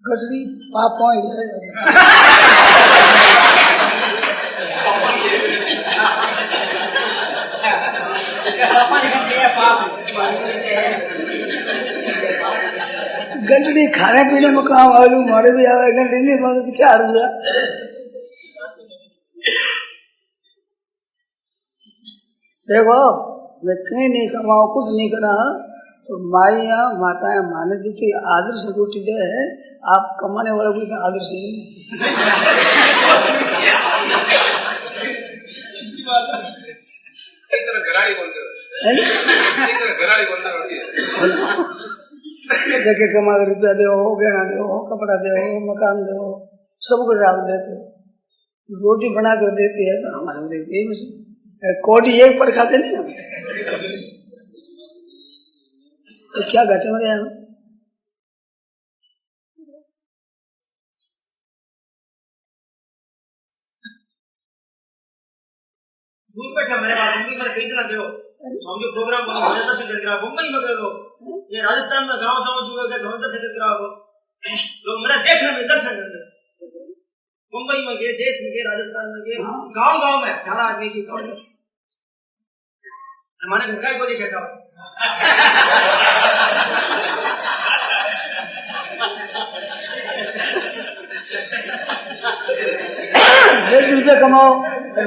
S3: गठरी पाप गठरी खाने पीने में काम आलू मारे भी आवे, गठरी नहीं मारे तो क्या अर्थ हुआ? देखो मैं कहीं नहीं कमाऊं, कुछ नहीं करा, तो माइया माताएं माने जी की आदर से रोटी दे है, आप कमाने वाले को आदर से नहीं। देखे कमा के रुपया दे, गहना दे, कपड़ा दे, मकान दे, सब कुछ आप देते, रोटी बना कर देती है तो हमारे में देखिए मशीन कोटी एक पर खाते नहीं हम तो क्या घटे में गया
S4: दूर बैठा मेरे बात मुंबई में कई जना करो हम जो प्रोग्राम बनो हो जाता से करा मुंबई में करो ये राजस्थान में गांव गांव जो है घंटा से करा हो लोग मेरा देखने में दर्शन करते मुंबई में गए देश में गए राजस्थान में गए गांव गांव में सारा आदमी की गांव हमारे घर का ही बोली कैसा
S3: एक रुपये कमाओ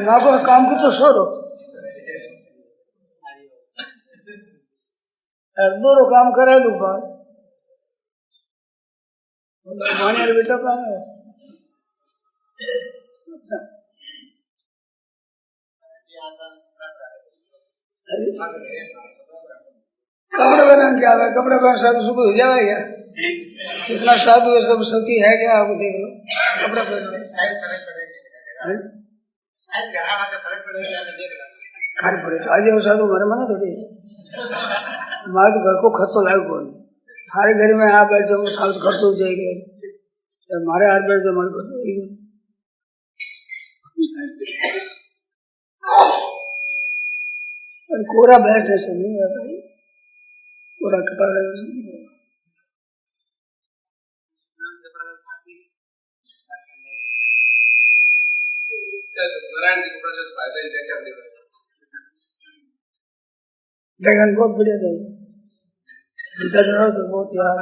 S3: माँ को काम की तो छोड़ो दो काम करे दोपहर बेटा काम है कपड़े बना क्या है कपड़े बना साधु सुख हो जाएगा क्या कितना साधु है सब सखी है क्या आपको देख लो कपड़ा खर पड़े आज साधु हमारे मना थोड़ी हमारे घर को खर्चो लायक कौन सारे घर में आप बैठ जाओ साल खर्च हो जाएगा हमारे हाथ बैठ जाओ हमारे खर्च होगी कोरा बैठने से नहीं हुआ भाई कोरा कपड़ा से नहीं हुआ ड्रैगन बहुत बढ़िया था गीता जरा तो बहुत याद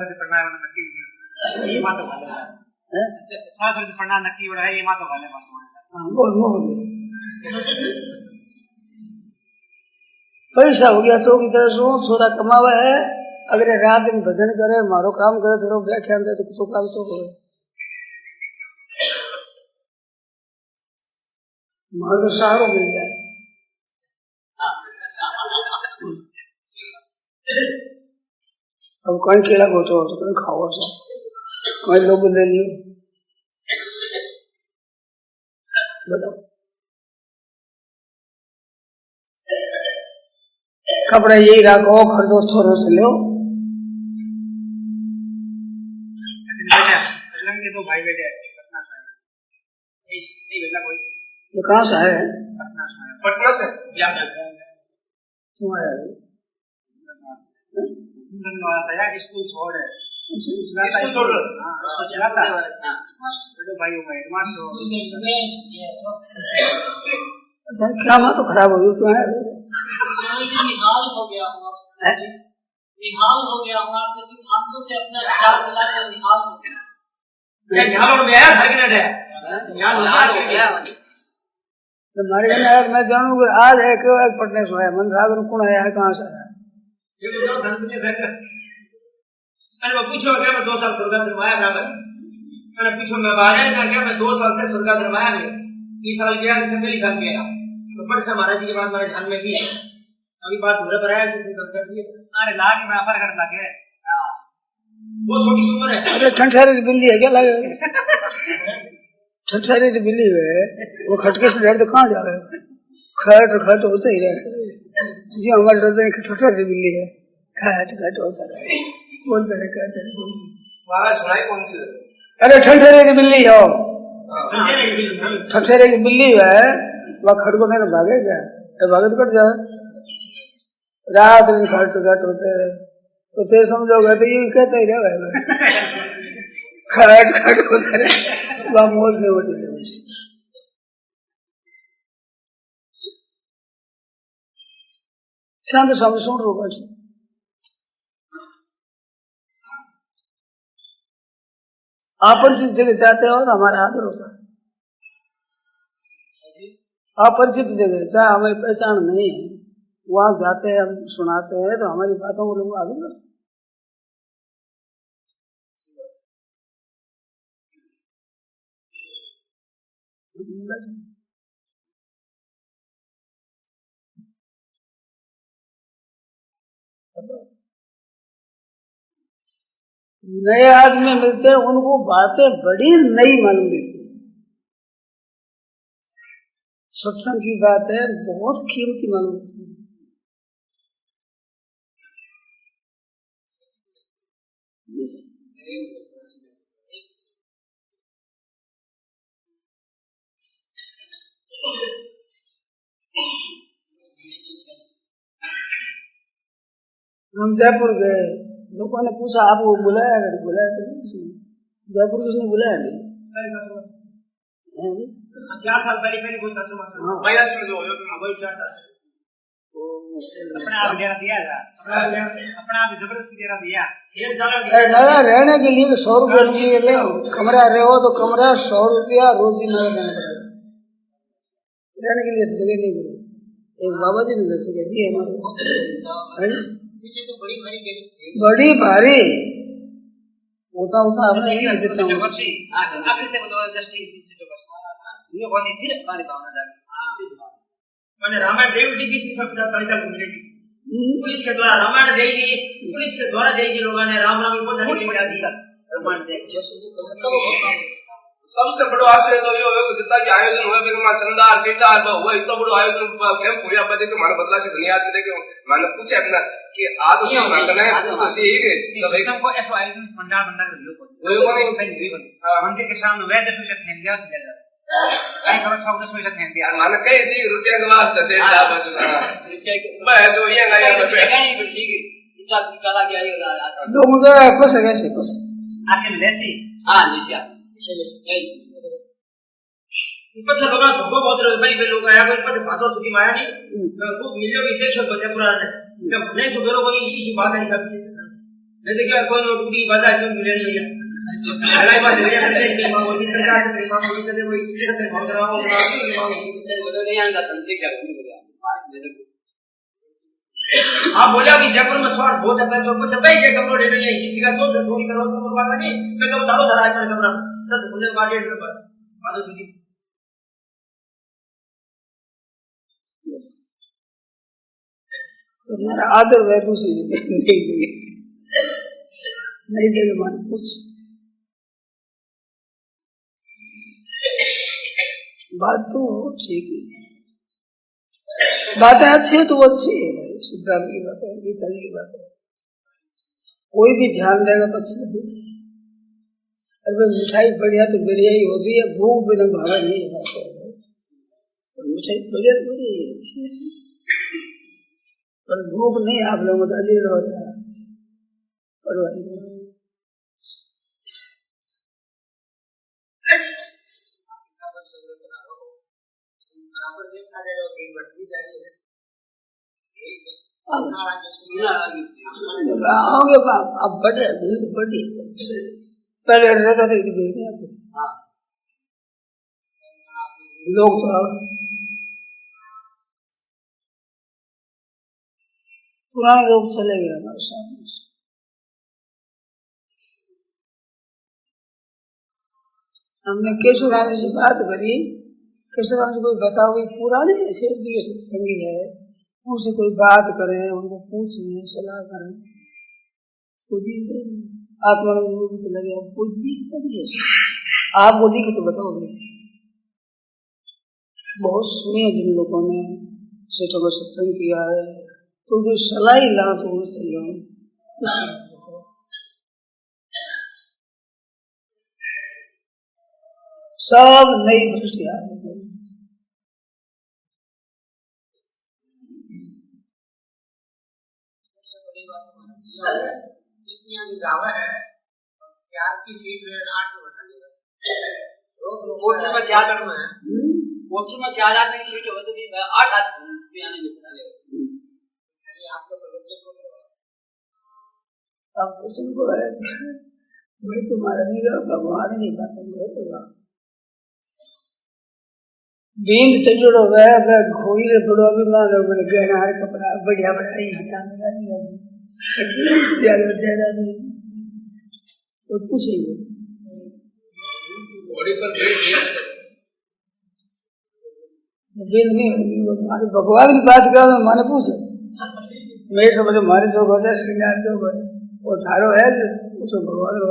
S3: पैसा हो गया तो की तरह सो छोरा कमावा है अगर रात दिन भजन करे मारो काम करे थोड़ा व्याख्यान दे तो काम तो हो मारो तो सहारो मिल जाए अब कहीं केला घोटो तो कहीं खाओ तो कहीं लोग दे लियो बताओ कपड़े यही रखो खर्चो थोड़ो से लो
S4: दो भाई बेटे
S3: ये कहाँ से है
S4: पटना से
S3: क्यों आया
S4: स्कूल छोड़ है स्कूल छोड़ चलाता है भाई
S3: अच्छा क्या माँ तो खराब हो गई क्यों है
S8: निहाल हो गया हूँ निहाल हो गया हूँ आपके सिद्धांतों से अपना विचार दिलाकर निहाल हो गया
S3: हमारे घर मैं जानू आज है क्यों पटने से आया मन सागर कौन आया है कहाँ से आया
S4: अरे पूछो क्या मैं 2 साल स्वर्ग से आया था मैंने पूछो मैं बाहर आया क्या मैं 2 साल से स्वर्ग से आया नहीं 20 साल गया 40 साल गया तो बड़े से महाराज जी की बात मेरे ध्यान में थी अभी बात हो रहा है किसी कंसर्ट की अरे लाग में अपर कर लगे वो छोटी सी उम्र है
S3: अरे ठंडसारी बिल्ली है क्या लगे ठंडसारी बिल्ली है वो खटके से डर तो कहाँ जा रहे खट खट होते ही रहे जी हमारे रजन की ठंडसारी बिल्ली है खट खट होता रहे बोलते रहे कहते रहे
S6: महाराज सुनाई कौन की
S3: अरे ठंडसारी की बिल्ली हो ठंडसारी की बिल्ली है वह खट को देने भागे क्या भागे तो कट जाए रात दिन खट खट होते रहे तो फिर समझोगे तो ये कहते ही रहे खट खट होते रहे वह मोर से होते रहे शांत स्वामी सुन रो बस अपरिचित जगह जाते हो तो हमारा आदर होता है अपरिचित जगह चाहे हमारी पहचान नहीं है वहां जाते हैं हम सुनाते हैं तो हमारी बातों को लोग आगे बढ़ते नए आदमी मिलते हैं उनको बातें बड़ी नई मालूम देती सत्संग की बात है, बहुत कीमती मालूम होती है। हम जयपुर गए, लोगों ने पूछा आपको बुलाया? अगर बुलाया तो नहीं, किसने जयपुर किसने बुलाया? नहीं,
S4: 4 साल पहले कोई छात्र मास्टर अपने आप डेरा दिया था, अपने आप जबरदस्ती डेरा दिया।
S3: रहने के लिए 100 रुपया ले, कमरा रहो तो कमरा 100 रुपया रोज दिन देना पड़ेगा। रहने के लिए जगह नहीं मिली। एक बाबा जी ने जगह दी हमारे पीछे तो बड़ी भारी ओसा आपने नहीं सकता हूँ।
S4: मैंने रामायण देवी की 20-40 मिलेगी पुलिस के द्वारा, रामायण देगी पुलिस के द्वारा देगी, लोगों ने राम राम को जाने के लिए दिया।
S6: सबसे बड़ो आश्चर्य तो यो है जितना कि आयोजन हुआ फिर मां चंदा चीटा हुआ इतना बड़ो आयोजन कैंप हुआ बदे के माने बदला से दुनिया में देखो माने पूछे अपना कि आज तो सी मांगना है तो सी ही तो भाई
S4: को ऐसा आयोजन पंडाल बंदा कर लियो वो नहीं मंदिर के सामने वैद से थे दिया से जा कई करो 14 से थे दिया
S6: माने कई सी रुपया के वास्ते से ला बस मैं जो ये ना ये पे
S8: नहीं बिल्कुल ठीक है कला क्या ये
S3: लोगों का कुछ है कैसे कुछ
S4: आके लेसी
S8: हां लेसी
S4: પછી લોકો ધોકો બોતરો ભાઈ બે લોકો આયા કોઈ પછી ભાતો સુધી માયા નહીં ખૂબ મિલ્યો વિદેશ બજે પુરાને કે મને સુધરો કોઈ ઈસી બાત નહીં सकती है नहीं तो क्या कोई टूटी बाजार क्यों मिले भैया लड़ाई बात है कि मां वो सिद्ध का से मां वो कहते कोई सत्य भौतरा हो मां
S8: से बोलो नहीं आंदा संते क्या नहीं बोला
S4: आप बोला कि जयपुर में स्पॉट बहुत है तो कुछ भाई के कमरो डेटे नहीं ठीक है तो से थोड़ी करो कमरो बात नहीं मैं तो दारो धरा है कमरा सच सुनने बाद डेट पर बात सुनी
S3: तुम्हारा आदर है दूसरी जगह नहीं जगह मान कुछ बात तो ठीक है, बातें अच्छी है तो वो अच्छी है भाई, सिद्धांत की बात है, गीता जी की बात है, कोई भी ध्यान देगा तो अच्छी लगेगी। अरे मिठाई बढ़िया तो बढ़िया ही होती है, भूख बिना भागा नहीं है, मिठाई बढ़िया तो बढ़िया ही होती है पर भूख नहीं आप लोगों को अजीर्ण होता है। आओगे अब बड़े भीड़ बड़ी पहले रहता था इतनी भीड़ नहीं आती थी, लोग तो पुराने लोग चले गए हमारे सामने से। हमने केशवराम से बात करी, केशवराम से कोई बताओ पुराने शेर जी के सत्संगी है, उनसे कोई बात करे, उनको पूछे सलाह करें, आत्मानंद भी चला गया, कोई दिक्कत नहीं है, आपको दिखे तो बताओगे। बहुत सुने जिन लोगों ने सेठों का सत्संग किया है तो जो सलाह ला तो उनसे लो, सब नई दृष्टि आ गई।
S4: जावा है 4 की सीट 8 में बैठा लेगा, कोर्ट में 4 में है,
S8: कोर्ट में 4 आदमी की सीट हो तो 8 आदमी आने में बैठा लेगा।
S4: आपका प्रवचन को
S3: अब कुछ को है मैं तुम्हारा नहीं कर भगवान नहीं बात है बींद से जुड़ो वह घोड़ी रे बड़ो अभिमान हो मैंने गहना हर कपड़ा बढ़िया बढ़िया हंसा मेरा नहीं रहती चेहरा नहीं और कुछ ही
S6: घोड़ी पर
S3: बींद नहीं होगी वो तुम्हारी भगवान की बात करो तो माने पूछे मेरे समझ हमारे जो हो जाए श्रृंगार जो हो वो थारो है उसको भगवान हो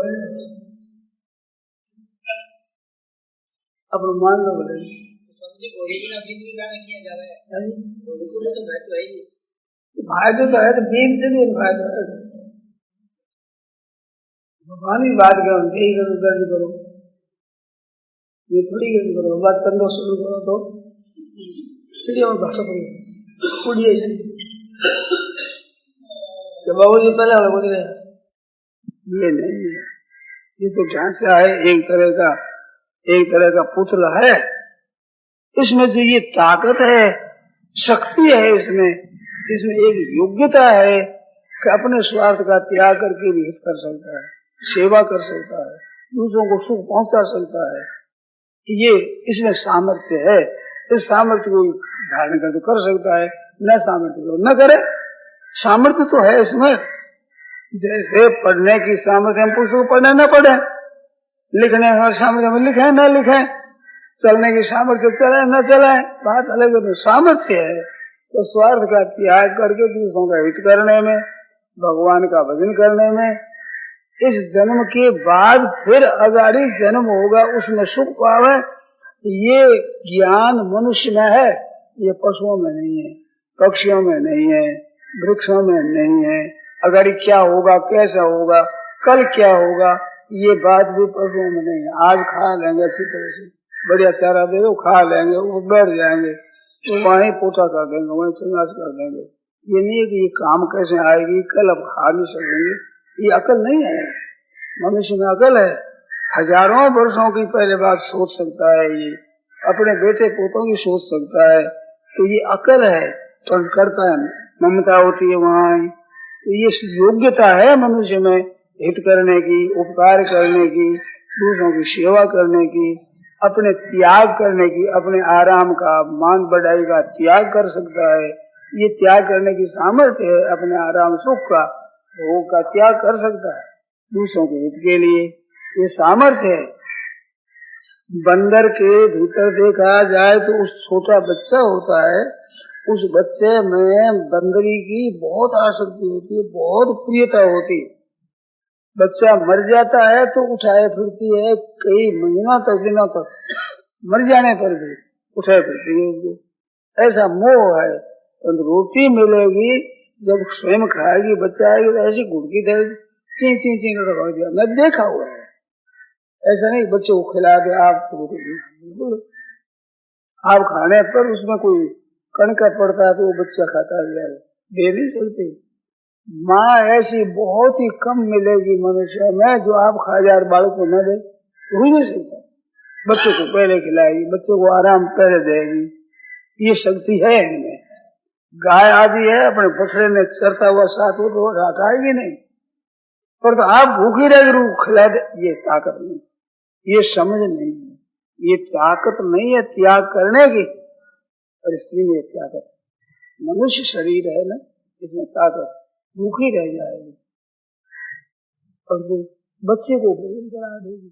S3: अब मान लो बोले
S8: समझे घोड़े की ना बीज भी गाना किया जा रहा है घोड़े को तो बैठ है ही
S3: फायदे तो है तो बीज से भी फायदा है। भगवान की बात करो, यही करो, गर्ज करो, ये थोड़ी गर्ज करो, बात संतोष शुरू करो तो सीढ़ियों में भाषा पड़ी उड़िए बाबू जी पहले वाला बोल रहे ये नहीं है, ये तो ढांचा है एक तरह का पुतला है। इसमें जो ये ताकत है, शक्ति है, इसमें एक योग्यता है कि अपने स्वार्थ का त्याग करके भी हित कर सकता है, सेवा कर सकता है, दूसरों को सुख पहुंचा सकता है। ये इसमें सामर्थ्य है। इस सामर्थ्य को धारण कर तो कर सकता है, न सामर्थ्य को न करे। सामर्थ्य तो है इसमें, जैसे पढ़ने की सामर्थ्य हम पुस्तक पढ़ने न पढ़े, लिखने में सामर्थ्य में लिखे न लिखे, चलने की सामर्थ्य चले न चले, बात अलग है। सामर्थ्य है तो स्वार्थ का त्याग करके दूसरों का हित करने में, भगवान का भजन करने में, इस जन्म के बाद फिर अगाड़ी जन्म होगा उसमें सुख पावे, ये ज्ञान मनुष्य में है, ये पशुओं में नहीं है, पक्षियों में नहीं है, वृक्षों में नहीं है। अगाड़ी क्या होगा, कैसा होगा, कल क्या होगा, ये बात भी पशुओं में नहीं है। आज खा लेंगे अच्छी तरह से, बढ़िया चारा दे दो, खा लेंगे, वो बैठ जाएंगे, तो वहीं पोछा कर देंगे, वहीं संघर्ष कर देंगे। ये नहीं है कि ये काम कैसे आएगी, कल अब खा नहीं सकेंगे, ये अकल नहीं है। मनुष्य में अकल है, हजारों वर्षों की पहले बात सोच सकता है, ये अपने बेटे पोतों की सोच सकता है, तो ये अकल है, तो करता है, ममता होती है वहाँ। तो ये योग्यता है मनुष्य में हित करने की, उपकार करने की, दूसरों की सेवा करने की, अपने त्याग करने की, अपने आराम का, मान बढ़ाई का त्याग कर सकता है। ये त्याग करने की सामर्थ्य है, अपने आराम सुख का, भोग का त्याग कर सकता है दूसरों के हित के लिए, ये सामर्थ्य है। बंदर के भीतर देखा जाए तो उस छोटा बच्चा होता है, उस बच्चे में बंदरी की बहुत आसक्ति होती है, बहुत प्रियता होती है। बच्चा मर जाता है तो उठाए फिरती है, कई महीना तक, दिनों तक, मर जाने पर भी उठाए फिरती है। ऐसा मोह है। तो रोटी मिलेगी जब स्वयं खाएगी, बच्चा आएगी तो ऐसी घुड़की देगी, ची ची ची रख दिया, मैं देखा हुआ है। ऐसा नहीं बच्चे को खिला दे आप, आप खाने पर उसमें कोई कणका पड़ता है तो वो बच्चा खाता है, दे नहीं सकते। माँ ऐसी बहुत ही कम मिलेगी मनुष्य में जो आप हजार बालक को न दे, हो नहीं सकता। बच्चे को पहले खिलाएगी, बच्चे को आराम पहले देगी, ये शक्ति है इनमें। गाय आदि है, अपने बछड़े में चरता हुआ साथ हो तो हटाएगी नहीं, पर तो आप भूखी रहेगी, रूख खिला दे, ये ताकत नहीं, ये समझ नहीं है, ये ताकत नहीं है त्याग करने की। और स्त्री में ताकत, मनुष्य शरीर है ना, इसमें ताकत, भूखी रह जाएगी और वो बच्चे को भोजन करा देगी।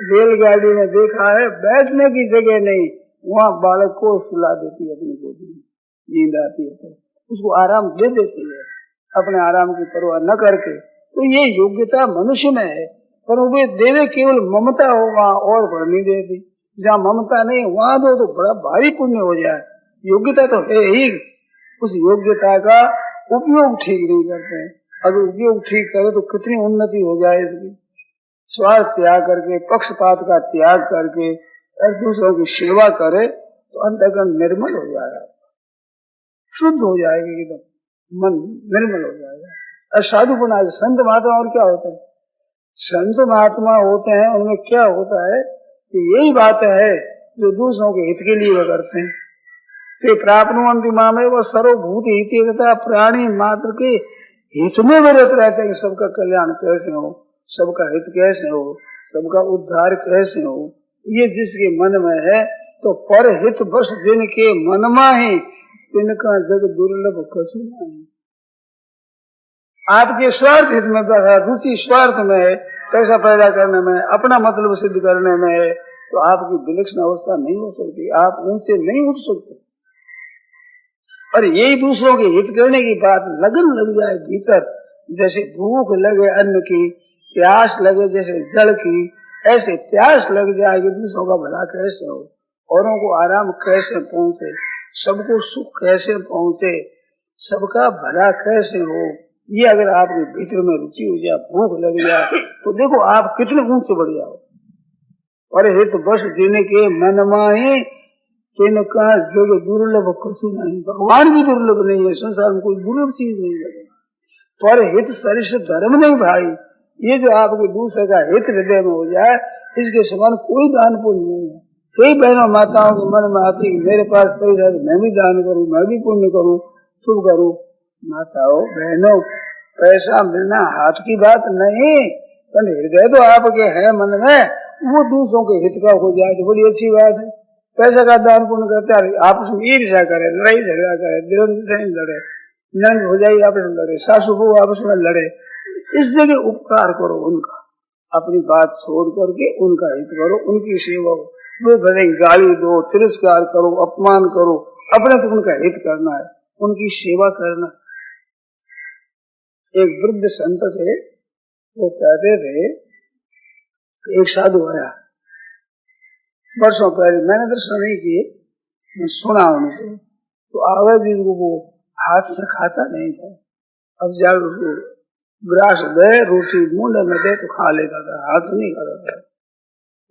S3: रेलगाड़ी में देखा है, बैठने की जगह नहीं, वहाँ बालक को सुला देती है, अपनी गोदी में नींद आती है तो उसको आराम दे देती है, अपने आराम की परवाह न करके। तो ये योग्यता मनुष्य में है, पर वो देवे केवल ममता हो, वहाँ और बढ़ नहीं देती। जहाँ ममता नहीं वहाँ दो तो बड़ा भारी पुण्य हो जाए। योग्यता तो है ही, उस योग्यता का उपयोग ठीक नहीं करते हैं। अगर उपयोग ठीक करे तो कितनी उन्नति हो जाए इसकी। स्वार्थ त्याग करके, पक्षपात का त्याग करके और दूसरों की सेवा करे तो अंतःकरण निर्मल हो जाएगा, शुद्ध हो जाएगा, एकदम मन निर्मल हो जाएगा। और साधु बना, संत महात्मा और क्या होते हैं, संत महात्मा होते हैं, उनमें क्या होता है कि यही बात है जो दूसरों के हित के लिए वो करते हैं। ते प्राप्नुवन्ति मामेव सर्वभूत हिते तथा प्राणी मात्र के हित में विरत रहते हैं। सबका कल्याण कैसे हो, सबका हित कैसे हो, सबका उद्धार कैसे हो, ये जिसके मन में है तो पर हित बस जिनके मन में ही तिनका जग दुर्लभ कछु नहीं। आपके स्वार्थ हित में रुचि स्वार्थ में है, पैसा पैदा करने में, अपना मतलब सिद्ध करने में है, तो आपकी विलक्षण अवस्था नहीं हो सकती, आप उनसे नहीं उठ सकते। और यही दूसरों के हित करने की बात लगन लग जाए भीतर, जैसे भूख लगे अन्न की, प्यास लगे जैसे जल की, ऐसे प्यास लग जाए कि दूसरों का भला कैसे हो, औरों को आराम कैसे पहुंचे, सबको सुख कैसे पहुंचे, सबका भला कैसे हो, ये अगर आपके भीतर में रुचि हो जाए, भूख लग जाए, तो देखो आप कितने ऊंचे बढ़ जाओ। और हित बस देने के मन माए का जग दुर्लभ कछु नहीं, भगवान भी दुर्लभ नहीं है, संसार में कोई दुर्लभ चीज नहीं लगेगा। पर हित सरिष धर्म नहीं भाई, ये जो आपके दूसरे का हित हृदय में हो जाए, इसके समान कोई दान पुण्य नहीं है। कई बहनों माताओं के मन में आती है मेरे पास पैसा है, मैं भी दान करूं, मैं भी पुण्य करूं, शुभ करूं। माताओं बहनों, पैसा मिलना हाथ की बात नहीं, पर हृदय तो आपके है मन में, वो दूसरों के हित का हो जाए तो बड़ी अच्छी बात है। पैसा का दान पुण्य करते हैं, आपस में ईर्ष्या करे, लड़ाई झगड़ा करे, दिल लड़े, नंद हो जाए आपस में लड़े, सासू को आपस में लड़े, इस जगह उपकार करो उनका, अपनी बात छोड़ करके उनका हित करो, उनकी सेवा हो। वो भले गाली दो, तिरस्कार करो, अपमान करो, अपने तो उनका हित करना है, उनकी सेवा करना। एक वृद्ध संत थे, वो कहते थे, एक साधु आया वर्षों पहले, मैंने दर्शन नहीं किए, मैं सुना उनसे, तो आवाज जी को हाथ से खाता नहीं था, अब जाकर उसको ग्रास दे, रोटी मुंड में दे तो खा लेता था, हाथ नहीं खाता था।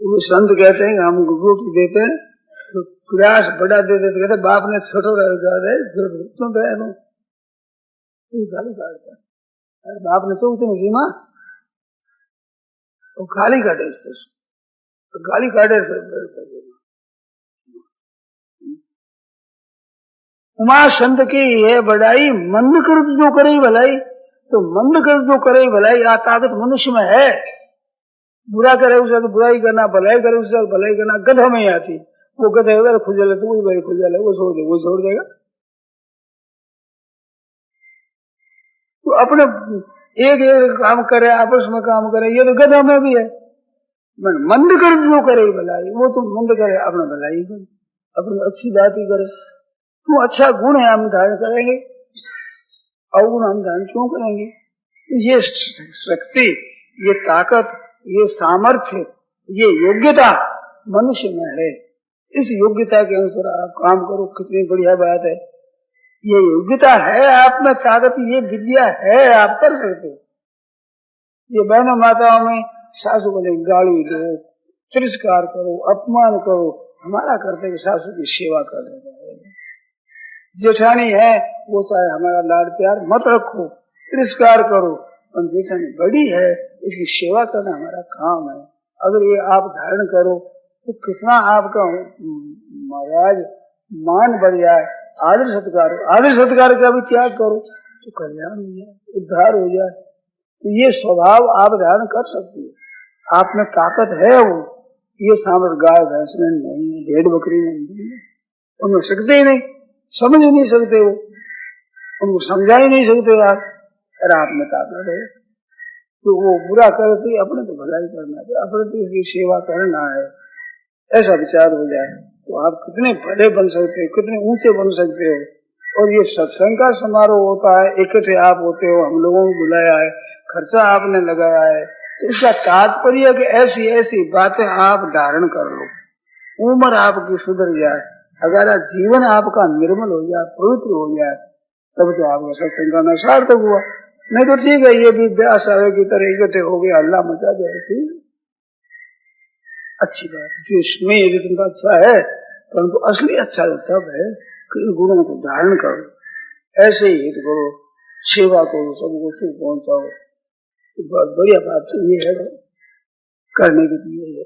S3: वो संत कहते हैं कि हम रोटी देते हैं तो ग्रास बड़ा दे देते, कहते बाप ने छोटो क्यों दया गाली काटता, अरे बाप ने तो उतनी सीमा तो गाली काटे, तो गाली काटे। उमा संत की है बड़ाई, मंद कर जो करे भलाई, तो मंद कर जो करे भलाई आ ताकत मनुष्य में है। बुरा करे उसे तो बुराई करना, भलाई करे उसे भलाई करना गधा में आती। वो गधे अगर खुजल है तो वही भाई खुजल है, वो छोड़ देगा। तो अपने एक एक काम करे, आपस में काम करे, ये तो गधा में भी है। मंद कर जो करे भलाई, वो तो मंद करे अपना भलाई करे, अपनी अच्छी बात ही करे। तो अच्छा गुण है हम धारण करेंगे, अवगुण हम धारण क्यों करेंगे? ये शक्ति, ये ताकत, ये सामर्थ्य, ये योग्यता मनुष्य में है। इस योग्यता के अनुसार आप काम करो, कितनी बढ़िया बात है। ये योग्यता है आप में, ताकत, ये विद्या है, आप कर सकते हो। ये बहनों माताओं में सासू बोले गाली दो, तिरस्कार करो, अपमान करो, हमारा करते कि सासू की सेवा कर देता है। जेठानी है वो चाहे हमारा लाड प्यार मत रखो, तिरस्कार करो, पर जेठानी बड़ी है इसकी सेवा करना हमारा काम है। अगर ये आप धारण करो तो कितना आपका महाराज मान बढ़ जाए। आदर सत्कार का भी त्याग करो तो कल्याण हो जाए, उद्धार हो जाए। तो ये स्वभाव आप धारण कर सकते हो, आप में ताकत है। वो ये सामर्थ गाय भैंस में नहीं है, भेड़ बकरी में नहीं है, उनमें सकते ही नहीं, समझ ही नहीं सकते, वो उनको समझा ही नहीं सकते आप। अरे आप में ताकत है तो वो बुरा करते अपने तो भलाई करना है, अपने तो इसकी सेवा करना है, ऐसा विचार हो जाए तो आप कितने बड़े बन सकते हो, कितने ऊंचे बन सकते हो। और ये सत्संग का समारोह होता है, इकट्ठे आप होते हो, हम लोगों को बुलाया है, खर्चा आपने लगाया है, तो इसका तात्पर्य कि ऐसी ऐसी बातें आप धारण कर लो, उम्र आपकी सुधर जाए, अगर जीवन आपका निर्मल हो जाए, पवित्र हो जाए, तब तो आपका सत्संग करना सार्थक हुआ। नहीं तो ठीक है, ये भी ब्यास आवे की तरह इकट्ठे हो गए, हल्ला मचा जाए, ठीक अच्छी बात, जिसमें जितना अच्छा है, परंतु असली अच्छा तब है कि गुणों को धारण करो, ऐसे ही हित करो, सेवा करो, सबको सुख पहुंचाओ। तो बहुत बढ़िया बात तो ये है करने के लिए है।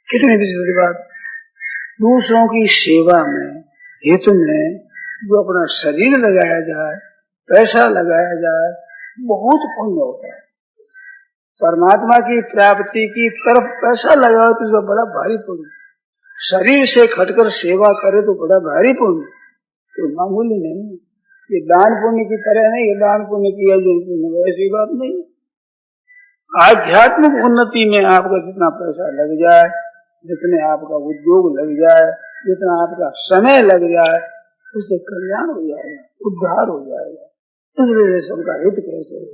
S3: कितनी विचित्र बात, दूसरों की सेवा में, हित में जो अपना शरीर लगाया जाए, पैसा लगाया जाए, बहुत पुण्य होता है। परमात्मा की प्राप्ति की तरफ पैसा लगाओ तो इसका बड़ा भारी पुण्य, शरीर से खटकर सेवा करे तो बड़ा भारी पुण्य, तो मामूली नहीं। ये दान पुण्य की तरह नहीं, ये दान पुण्य किया जो पुण्य, ऐसी बात नहीं। आध्यात्मिक उन्नति में आपका जितना पैसा लग जाए, जितने आपका उद्योग लग जाए, जितना आपका समय लग जाए, उससे कल्याण हो जाएगा, उद्धार हो जाएगा। इसलिए सबका हित कैसे हो।